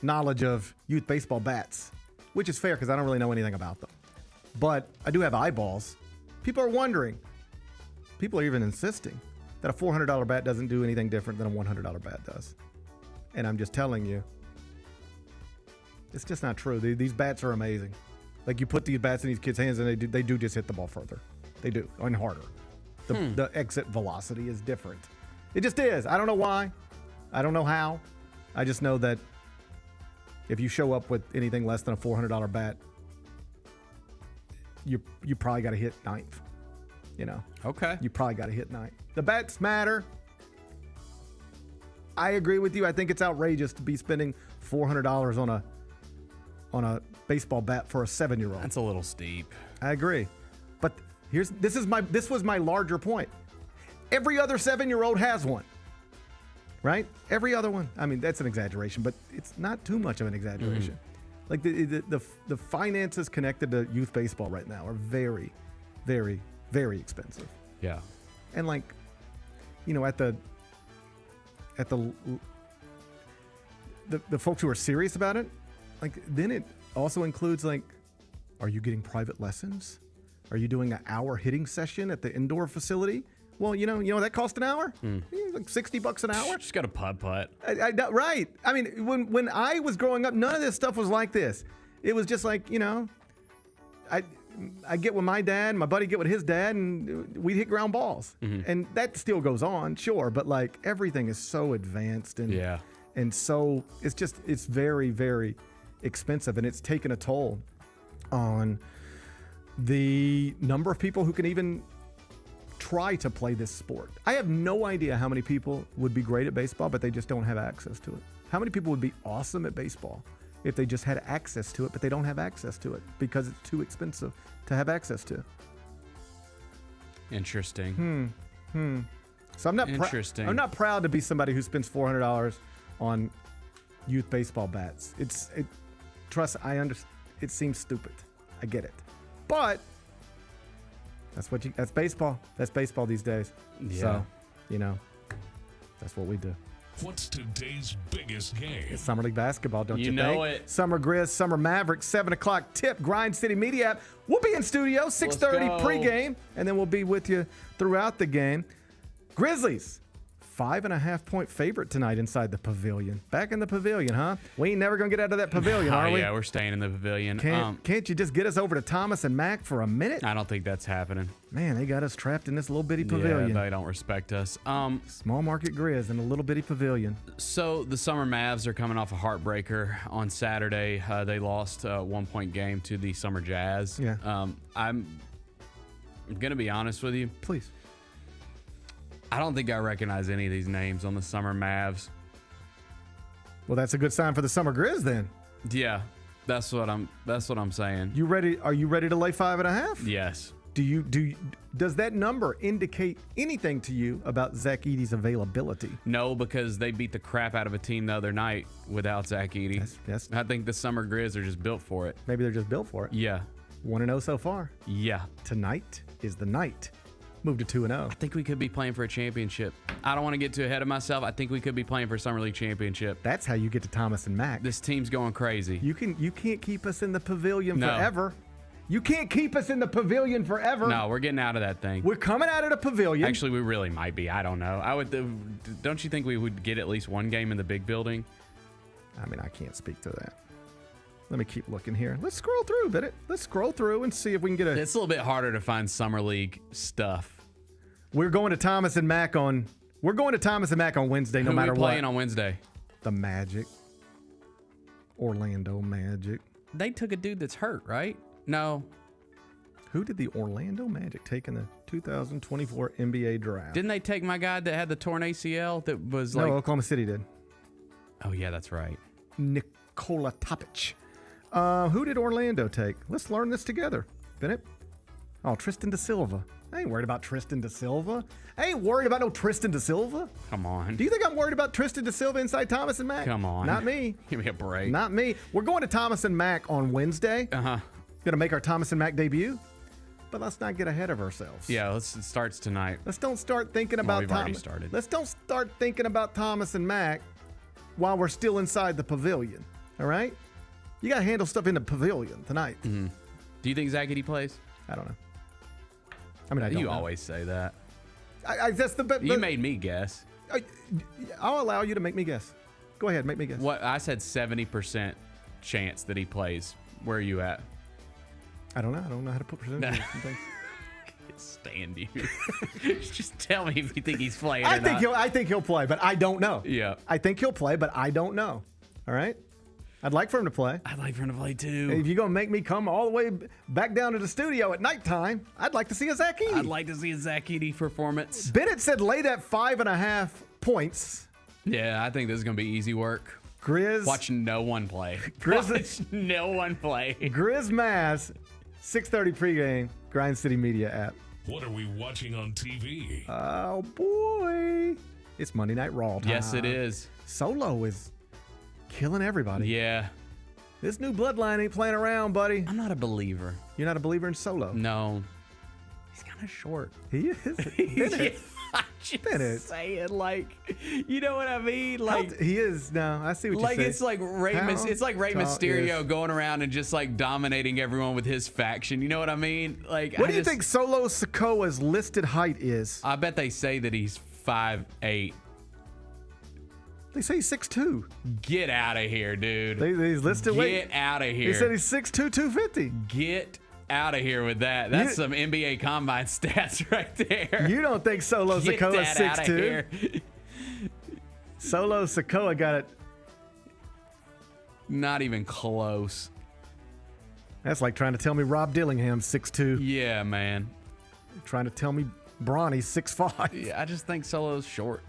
knowledge of youth baseball bats, which is fair because I don't really know anything about them. But I do have eyeballs. People are wondering. People are even insisting that a $400 bat doesn't do anything different than a $100 bat does. And I'm just telling you, it's just not true. These bats are amazing. Like, you put these bats in these kids' hands and they do just hit the ball further. They do, and harder. The exit velocity is different. It just is. I don't know why. I don't know how. I just know that if you show up with anything less than a $400 bat, you probably got to hit ninth, you know. Okay. You probably got to hit ninth. The bats matter. I agree with you. I think it's outrageous to be spending $400 on a baseball bat for a 7-year-old. That's a little steep. I agree. But this was my larger point. Every other 7-year-old has one. Right? Every other one. I mean, that's an exaggeration, but it's not too much of an exaggeration. Mm-hmm. Like the finances connected to youth baseball right now are very, very, very expensive. Yeah. And like, you know, at the folks who are serious about it, like, then it also includes, like, are you getting private lessons? Are you doing an hour hitting session at the indoor facility? Well, you know that cost an hour? Like $60 an hour? Just got a putt. Right. I mean, when I was growing up, none of this stuff was like this. It was just like, you know, I get with my dad, my buddy get with his dad, and we'd hit ground balls. Mm-hmm. And that still goes on, sure, but like everything is so advanced and so it's very, very expensive, and it's taken a toll on the number of people who can even try to play this sport. I have no idea how many people would be great at baseball, but they just don't have access to it. How many people would be awesome at baseball if they just had access to it, but they don't have access to it because it's too expensive to have access to? Interesting. So I'm not Interesting. I'm not proud to be somebody who spends $400 on youth baseball bats. Trust, it seems stupid. I get it. But that's baseball. That's baseball these days. Yeah. So, that's what we do. What's today's biggest game? It's Summer League basketball, don't you You know think? it. Summer Grizz, Summer Mavericks, 7 o'clock tip, Grind City Media app. We'll be in studio, 6:30 go. pregame, and then we'll be with you throughout the game. Grizzlies, 5.5-point favorite tonight inside the pavilion. Back in the pavilion, huh? We ain't never going to get out of that pavilion, are we? Yeah, we're staying in the pavilion. Can't you just get us over to Thomas and Mack for a minute? I don't think that's happening. Man, they got us trapped in this little bitty pavilion. Yeah, they don't respect us. Small market Grizz in a little bitty pavilion. So the Summer Mavs are coming off a heartbreaker on Saturday. They lost a 1-point game to the Summer Jazz. Yeah. I'm going to be honest with you. Please. I don't think I recognize any of these names on the Summer Mavs. Well, that's a good sign for the Summer Grizz then. Yeah, that's what I'm saying. You ready? Are you ready to lay 5.5? Yes. Does that number indicate anything to you about Zach Edey's availability? No, because they beat the crap out of a team the other night without Zach Edey. I think the Summer Grizz are just built for it. Maybe they're just built for it. Yeah. 1-0 so far. Yeah. Tonight is the night. Move to 2-0. I think we could be playing for a championship. I don't want to get too ahead of myself. I think we could be playing for Summer League championship. That's how you get to Thomas and Mack. This team's going crazy. You can't keep us in the pavilion forever. You can't keep us in the pavilion forever. No, we're getting out of that thing. We're coming out of the pavilion. Actually, we really might be. I don't know. Don't you think we would get at least one game in the big building? I mean, I can't speak to that. Let me keep looking here. Let's scroll through, Bennett. Let's scroll through and see if we can get It's a little bit harder to find Summer League stuff. We're going to Thomas and Mack on Wednesday, no matter what. Who are we playing on Wednesday? The Magic. Orlando Magic. They took a dude that's hurt, right? No. Who did the Orlando Magic take in the 2024 NBA draft? Didn't they take my guy that had the torn ACL that was like... No, Oklahoma City did. Oh, yeah, that's right. Nikola Topic. Who did Orlando take? Let's learn this together. Bennett? Oh, Tristan da Silva. I ain't worried about Tristan da Silva. I ain't worried about no Tristan da Silva. Come on. Do you think I'm worried about Tristan da Silva inside Thomas and Mack? Come on. Not me. Give me a break. Not me. We're going to Thomas and Mack on Wednesday. Uh-huh. Gonna make our Thomas and Mack debut. But let's not get ahead of ourselves. Yeah, it starts tonight. Let's don't start thinking about we've already started. Let's don't start thinking about Thomas and Mack while we're still inside the pavilion. All right? You got to handle stuff in the pavilion tonight. Mm-hmm. Do you think Zach Edey plays? I don't know. I mean, I don't You know. always say that. That's the You made me guess. I'll allow you to make me guess. Go ahead, make me guess. What I said 70% chance that he plays. Where are you at? I don't know. I don't know how to put percentages and things. I can't stand you. Just tell me if you think he's playing I or think not. I think he'll play, but I don't know. Yeah. I think he'll play, but I don't know. All right? I'd like for him to play. I'd like for him to play too. If you're going to make me come all the way back down to the studio at nighttime, I'd like to see a Zach Edey. I'd like to see a Zach Edey performance. Bennett said lay that 5.5 points. Yeah, I think this is going to be easy work. Grizz. Watch no one play. Watch no one play. Grizz Mavs, 6:30 pregame, Grind City Media app. What are we watching on TV? Oh, boy. It's Monday Night Raw time. Yes, it is. Solo is killing everybody. Yeah. This new bloodline ain't playing around, buddy. I'm not a believer. You're not a believer in Solo? No. He's kind of short. He is. Bennett. Saying like, you know what I mean? Like he is. No, I see what you're saying. It's like Rey Mysterio going around and just like dominating everyone with his faction. You know what I mean? Like, what do you think Solo Sikoa's listed height is? I bet they say that he's 5'8". They say he's 6'2". Get out of here, dude. He's listed. Get out of here. He said he's 6'2", 250. Get out of here with that. That's some NBA Combine stats right there. You don't think Solo Sikoa's 6'2"? Solo Sikoa got it. Not even close. That's like trying to tell me Rob Dillingham's 6'2". Yeah, man. Trying to tell me Bronny's 6'5". Yeah, I just think Solo's short.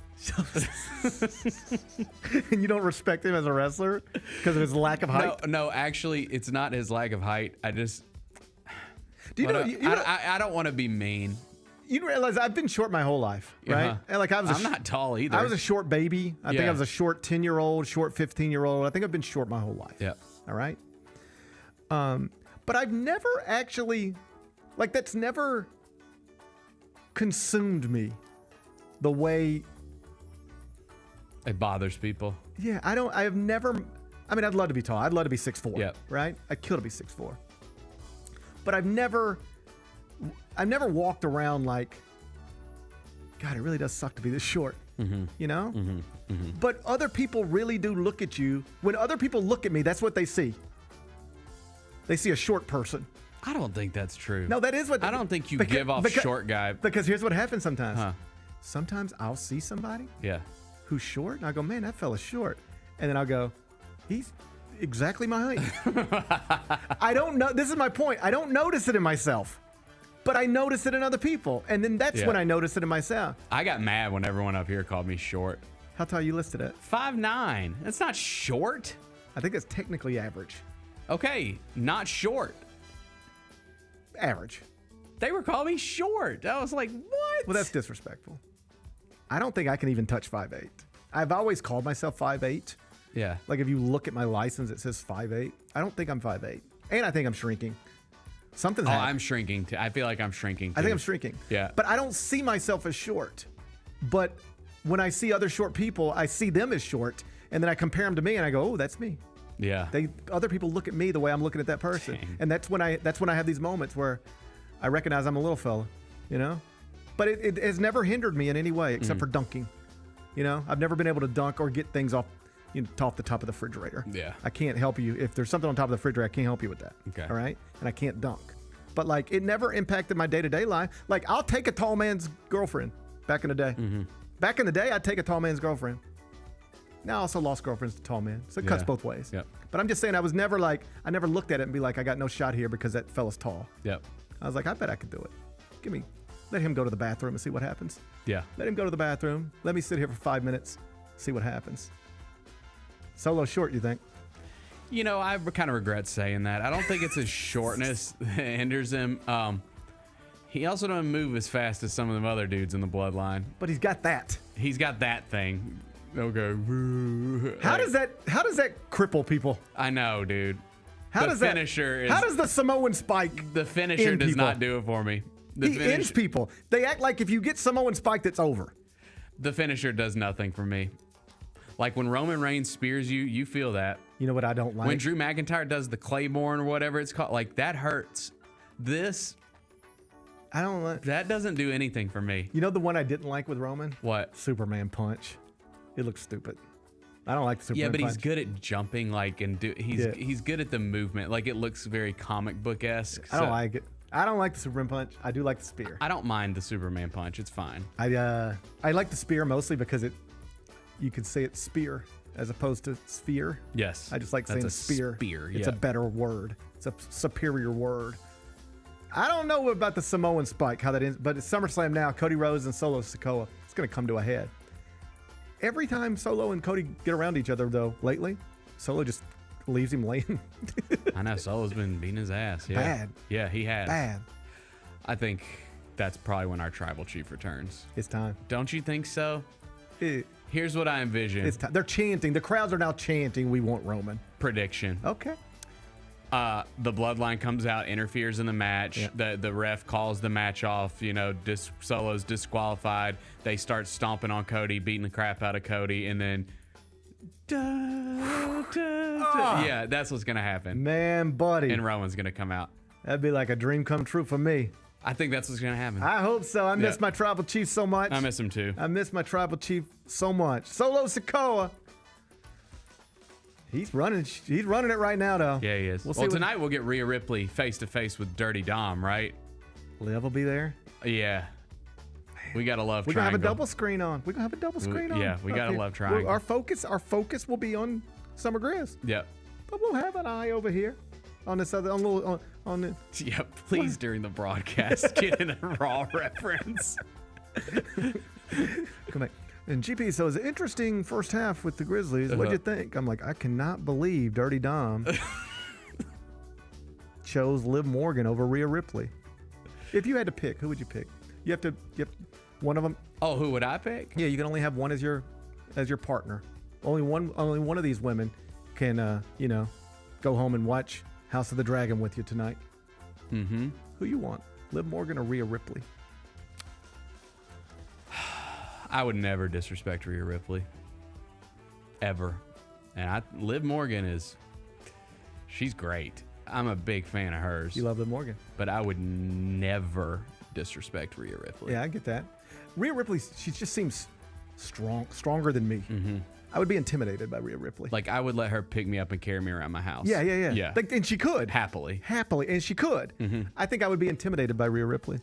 And you don't respect him as a wrestler because of his lack of height? No, actually, it's not his lack of height. I just... I don't want to be mean. You realize I've been short my whole life, right? Uh-huh. And like I'm not tall either. I was a short baby. I think Yeah. I was a short 10-year-old, short 15-year-old. I think I've been short my whole life. Yeah. All right. But I've never actually, like, that's never consumed me the way it bothers people. Yeah, I have never, I mean, I'd love to be tall. I'd love to be 6'4", Yeah. right? I'd kill to be 6'4". But I've never walked around like, God, it really does suck to be this short, you know? But other people really do look at you. When other people look at me, that's what they see. They see a short person. I don't think that's true. No, that is what... I don't think you give off short guy. Because here's what happens sometimes. Huh. Sometimes I'll see somebody Yeah. who's short, and I'll go, man, that fella's short. And then I'll go, he's exactly my height. I don't know. This is my point. I don't notice it in myself, but I notice it in other people. And then that's Yeah. when I notice it in myself. I got mad when everyone up here called me short. How tall you listed at? 5'9". That's not short. I think it's technically average. Okay, not short. Average. They were calling me short. I was like, what? Well, that's disrespectful. I don't think I can even touch 5'8". I've always called myself 5'8". Yeah. Like if you look at my license, it says 5'8". I don't think I'm 5'8". And I think I'm shrinking. Something's happening. I'm shrinking too. I feel like I'm shrinking too. I think I'm shrinking. Yeah. But I don't see myself as short. But when I see other short people, I see them as short, and then I compare them to me, and I go, "Oh, that's me." Yeah. Other people look at me the way I'm looking at that person, Dang. and that's when I have these moments where I recognize I'm a little fella, you know. But it has never hindered me in any way except for dunking. You know, I've never been able to dunk or get things off the top of the refrigerator. Yeah. I can't help you if there's something on top of the refrigerator. I can't help you with that. Okay. All right, and I can't dunk. But like, it never impacted my day-to-day life. Like, I'll take a tall man's girlfriend back in the day. Back in the day, I'd take a tall man's girlfriend. Now I also lost girlfriends to tall men. So it cuts both ways. Yep. But I'm just saying, I never looked at it and be like, I got no shot here because that fella's tall. Yep. I was like, I bet I could do it. Let him go to the bathroom and see what happens. Yeah. Let him go to the bathroom. Let me sit here for 5 minutes, see what happens. Solo short, you think? You know, I kind of regret saying that. I don't think it's his shortness that hinders him. He also doesn't move as fast as some of them other dudes in the bloodline. But he's got that. He's got that thing. They'll go. How does that cripple people? I know, dude. How does the Samoan spike? The finisher end does people? not do it for me. He ends people. They act like if you get Samoan spiked, it's over. The finisher does nothing for me. Like when Roman Reigns spears you, you feel that. You know what I don't like? When Drew McIntyre does the Claymore or whatever it's called, like that hurts. I don't like. That doesn't do anything for me. You know the one I didn't like with Roman? What? Superman punch. It looks stupid. I don't like the Superman punch. Yeah, but he's good at jumping, like, and he's good at the movement. Like, it looks very comic book-esque. I don't like it. I don't like the Superman punch. I do like the spear. I don't mind the Superman punch. It's fine. I like the spear mostly because you could say it's spear as opposed to sphere. Yes. I just like saying spear. Spear, It's yeah. a better word. It's a superior word. I don't know about the Samoan spike, how that is, but it's SummerSlam now. Cody Rhodes and Solo Sikoa. It's going to come to a head. Every time Solo and Cody get around each other, though, lately, Solo just leaves him laying. I know. Solo's been beating his ass. Yeah. Bad. Yeah, he has. Bad. I think that's probably when our tribal chief returns. It's time. Don't you think so? Here's what I envision. It's time. They're chanting. The crowds are now chanting, we want Roman. Prediction. Okay. The bloodline comes out, interferes in the match. Yeah. The ref calls the match off. You know, Solo's disqualified. They start stomping on Cody, beating the crap out of Cody, and then yeah, that's what's gonna happen. Man, buddy. And Roman's gonna come out. That'd be like a dream come true for me. I think that's what's gonna happen. I hope so. I miss my tribal chief so much. I miss him too. I miss my tribal chief so much. Solo Sikoa. He's running it right now, though. Yeah, he is. Well, tonight we'll get Rhea Ripley face to face with Dirty Dom, right? Liv will be there. Yeah. We gotta love We're Triangle. gonna have a double screen on. We're gonna have a double screen on. Yeah, we gotta love Triangle. Our focus will be on Summer Grizz. Yep. But we'll have an eye over here on this other on the. Yeah, please during the broadcast get in a Raw reference. Come back. And GP, so it was an interesting first half with the Grizzlies. What'd you think? I'm like, I cannot believe Dirty Dom chose Liv Morgan over Rhea Ripley. If you had to pick, who would you pick? You have one of them. Oh, who would I pick? Yeah, you can only have one as your partner. Only one of these women can go home and watch House of the Dragon with you tonight. Mm-hmm. Who you want? Liv Morgan or Rhea Ripley? I would never disrespect Rhea Ripley. Ever. And Liv Morgan she's great. I'm a big fan of hers. You love Liv Morgan. But I would never disrespect Rhea Ripley. Yeah, I get that. Rhea Ripley, she just seems stronger than me. Mm-hmm. I would be intimidated by Rhea Ripley. Like, I would let her pick me up and carry me around my house. Yeah. Like, and she could. Happily. And she could. Mm-hmm. I think I would be intimidated by Rhea Ripley.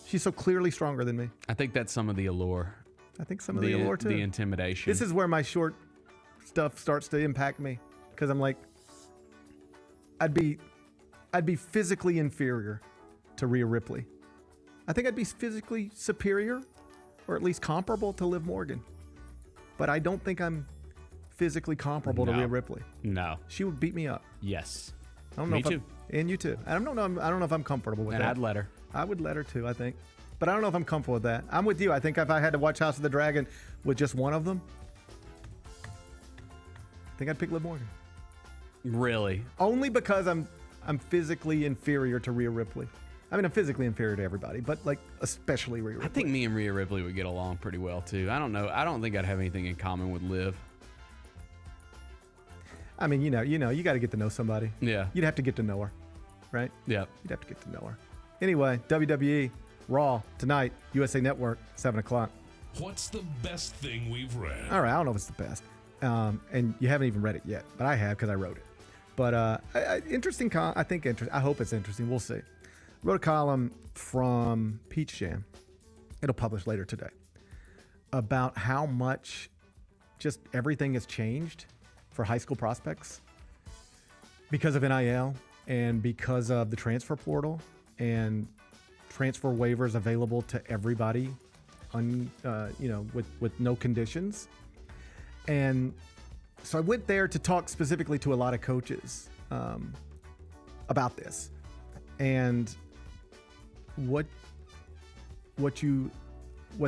She's so clearly stronger than me. I think that's some of the allure. I think some of the allure, too. The intimidation. This is where my short stuff starts to impact me. Because I'm like, I'd be physically inferior to Rhea Ripley. I think I'd be physically superior, or at least comparable to Liv Morgan. But I don't think I'm physically comparable to Rhea Ripley. No. She would beat me up. Yes. I don't know me too. And you too. I don't know if I'm comfortable with that. And I'd let her. I would let her too, I think. But I don't know if I'm comfortable with that. I'm with you. I think if I had to watch House of the Dragon with just one of them, I think I'd pick Liv Morgan. Really? Only because I'm physically inferior to Rhea Ripley. I mean, I'm physically inferior to everybody, but like especially Rhea Ripley. I think me and Rhea Ripley would get along pretty well too. I don't know. I don't think I'd have anything in common with Liv. I mean, you got to get to know somebody. Yeah. You'd have to get to know her, right? Yeah. You'd have to get to know her. Anyway, WWE Raw tonight, USA Network, 7 o'clock. What's the best thing we've read? All right, I don't know if it's the best. And you haven't even read it yet, but I have because I wrote it. But interesting, I hope it's interesting. We'll see. Wrote a column from Peach Jam. It'll publish later today. About how much just everything has changed for high school prospects because of NIL and because of the transfer portal and transfer waivers available to everybody with no conditions. And so I went there to talk specifically to a lot of coaches about this. And what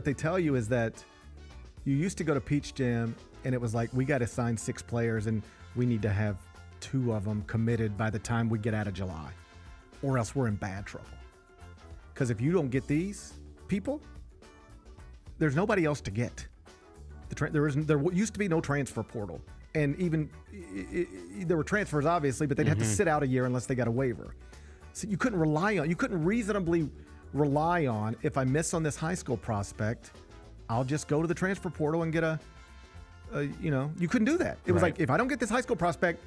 they tell you is that you used to go to Peach Jam and it was like, we got to sign 6 players and we need to have 2 of them committed by the time we get out of July, or else we're in bad trouble. Because if you don't get these people, there's nobody else to get. There used to be no transfer portal. And even there were transfers, obviously, but they'd have to sit out a year unless they got a waiver. So you couldn't reasonably rely on, if I miss on this high school prospect, I'll just go to the transfer portal and get you couldn't do that. It was like, if I don't get this high school prospect,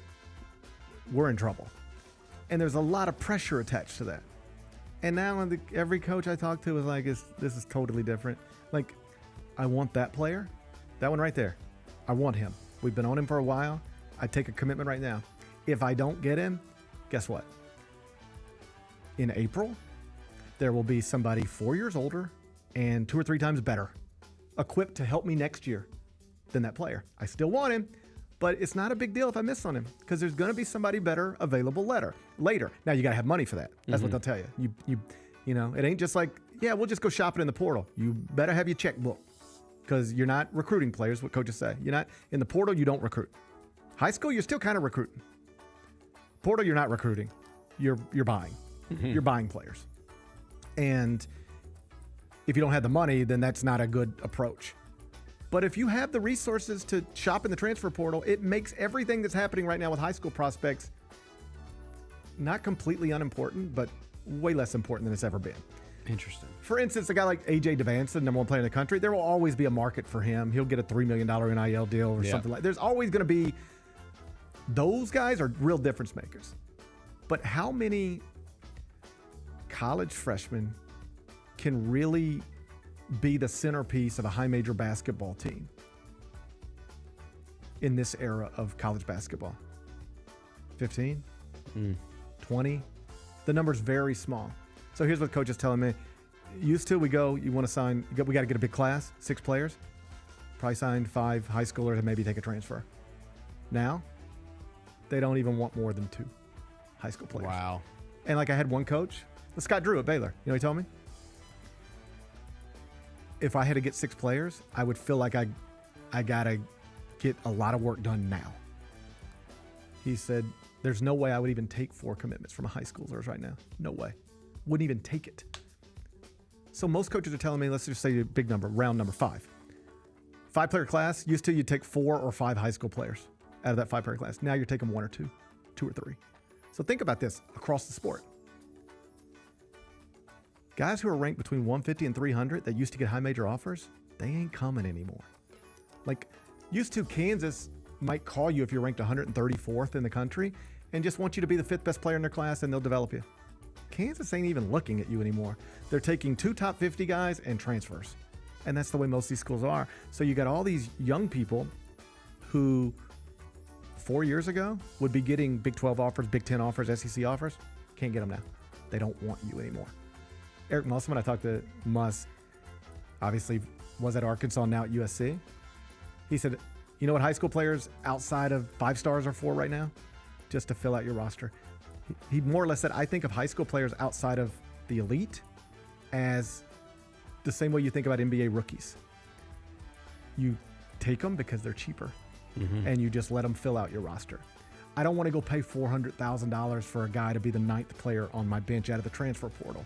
we're in trouble. And there's a lot of pressure attached to that. And now every coach I talk to is like, this is totally different. Like, I want that player, that one right there. I want him. We've been on him for a while. I take a commitment right now. If I don't get him, guess what? In April, there will be somebody 4 years older and 2 or 3 times better, equipped to help me next year than that player. I still want him, but it's not a big deal if I miss on him because there's going to be somebody better available later. Now you got to have money for that. That's what they'll tell you. It ain't just like, yeah, we'll just go shopping in the portal. You better have your checkbook because you're not recruiting players, what coaches say. You're not in the portal, you don't recruit. High school, you're still kind of recruiting. Portal, you're not recruiting. You're buying. You're buying players. And if you don't have the money, then that's not a good approach. But if you have the resources to shop in the transfer portal, it makes everything that's happening right now with high school prospects not completely unimportant, but way less important than it's ever been. Interesting. For instance, a guy like A.J. Devanson, number 1 player in the country, there will always be a market for him. He'll get a $3 million NIL deal or something like that. There's always going to be, those guys are real difference makers. But how many college freshmen can really be the centerpiece of a high major basketball team in this era of college basketball? 15? 20. The number's very small. So here's what coach is telling me. Used to, you want to sign, we got to get a big class, 6 players. Probably signed 5 high schoolers and maybe take a transfer. Now, they don't even want more than 2 high school players. Wow. And like I had one coach, Scott Drew at Baylor. You know what he told me? If I had to get 6 players, I would feel like I got to get a lot of work done now. He said, there's no way I would even take 4 commitments from a high schoolers right now. No way. Wouldn't even take it. So most coaches are telling me, let's just say a big number, round number 5. 5-player class, used to you'd take 4 or 5 high school players out of that 5-player class. Now you're taking 1 or 2, 2 or 3. So think about this across the sport. Guys who are ranked between 150 and 300 that used to get high major offers, they ain't coming anymore. Like, used to Kansas might call you if you're ranked 134th in the country and just want you to be the 5th best player in their class and they'll develop you. Kansas ain't even looking at you anymore. They're taking 2 top 50 guys and transfers. And that's the way most of these schools are. So you got all these young people who 4 years ago would be getting Big 12 offers, Big 10 offers, SEC offers. Can't get them now. They don't want you anymore. Eric Musselman, I talked to Muss, obviously was at Arkansas, now at USC. He said, you know what high school players outside of 5 stars are for right now? Just to fill out your roster. He more or less said, I think of high school players outside of the elite as the same way you think about NBA rookies. You take them because they're cheaper, and you just let them fill out your roster. I don't want to go pay $400,000 for a guy to be the 9th player on my bench out of the transfer portal.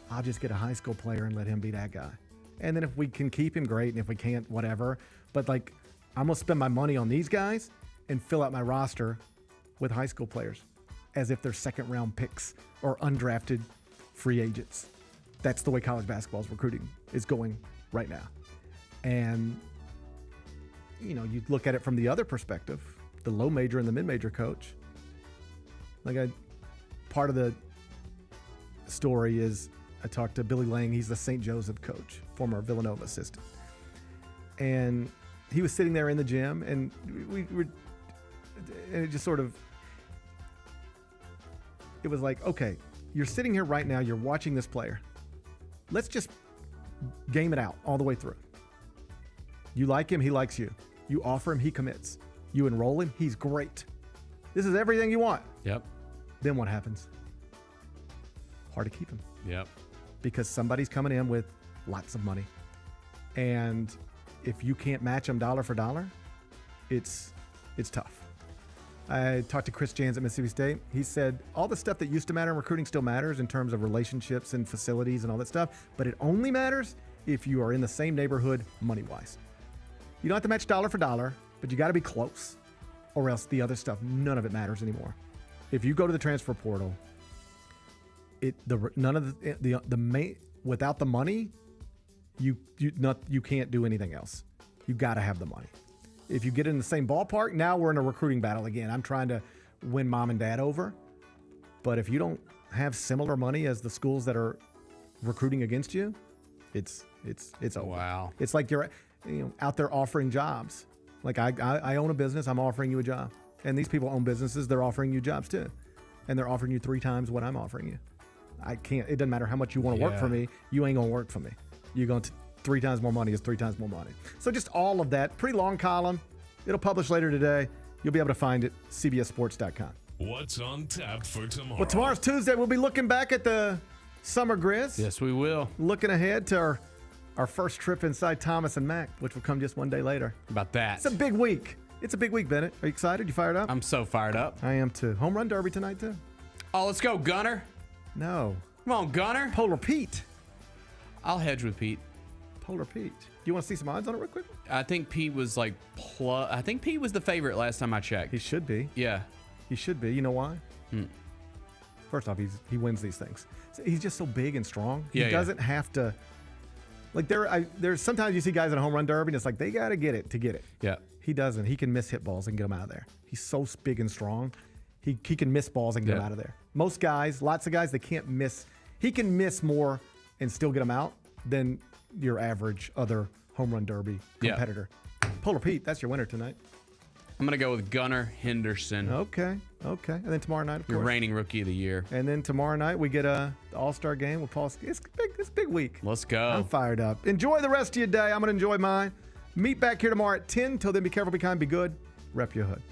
I'll just get a high school player and let him be that guy. And then if we can keep him, great. And if we can't, whatever. But like, I'm going to spend my money on these guys and fill out my roster with high school players as if they're 2nd-round picks or undrafted free agents. That's the way college basketball's recruiting is going right now. And, you know, you look at it from the other perspective, the low major and the mid-major coach. Like, part of the story is I talked to Billy Lang. He's the St. Joseph coach, former Villanova assistant. And he was sitting there in the gym, and and it just sort of, it was like, okay, you're sitting here right now, you're watching this player. Let's just game it out all the way through. You like him, he likes you. You offer him, he commits. You enroll him, he's great. This is everything you want. Yep. Then what happens? Hard to keep him. Yep. Because somebody's coming in with lots of money. And if you can't match them dollar for dollar, it's tough. I talked to Chris Jans at Mississippi State. He said all the stuff that used to matter in recruiting still matters in terms of relationships and facilities and all that stuff, but it only matters if you are in the same neighborhood money-wise. You don't have to match dollar for dollar, but you got to be close, or else the other stuff, none of it matters anymore. If you go to the transfer portal, without the money, you can't do anything else. You got to have the money. If you get in the same ballpark, now we're in a recruiting battle again. I'm trying to win mom and dad over. But if you don't have similar money as the schools that are recruiting against you, it's over. Wow. It's like you're out there offering jobs. Like I own a business, I'm offering you a job. And these people own businesses, they're offering you jobs too. And they're offering you 3 times what I'm offering you. It doesn't matter how much you want to work for me, you ain't gonna work for me. You're going to 3 times more money is 3 times more money. So just all of that, pretty long column. It'll publish later today. You'll be able to find it, cbssports.com. What's on tap for tomorrow? Well, tomorrow's Tuesday. We'll be looking back at the Summer Grizz. Yes, we will. Looking ahead to our first trip inside Thomas and Mack, which will come just one day later. About that. It's a big week. It's a big week, Bennett. Are you excited? You fired up? I'm so fired up. I am too. Home run derby tonight, too. Oh, let's go, Gunner. No. Come on, Gunner. Polar Pete. I'll hedge with Pete. Polar Pete. Do you want to see some odds on it real quick? I think Pete was I think Pete was the favorite last time I checked. He should be. Yeah. He should be. You know why? First off, he wins these things. He's just so big and strong. He doesn't have to. Like there's sometimes you see guys in a home run derby and it's like they got to get it to get it. Yeah. He doesn't. He can miss hit balls and get them out of there. He's so big and strong. He can miss balls and get them out of there. Most guys, lots of guys, they can't miss. He can miss more and still get them out than your average other home run derby competitor. Polar Pete, that's your winner tonight. I'm going to go with Gunnar Henderson. Okay. And then tomorrow night, of Your course. reigning Rookie of the Year. And then tomorrow night, we get the All-Star game with Paul. It's a big week. Let's go. I'm fired up. Enjoy the rest of your day. I'm going to enjoy mine. Meet back here tomorrow at 10. Till then, be careful, be kind, be good. Rep your hood.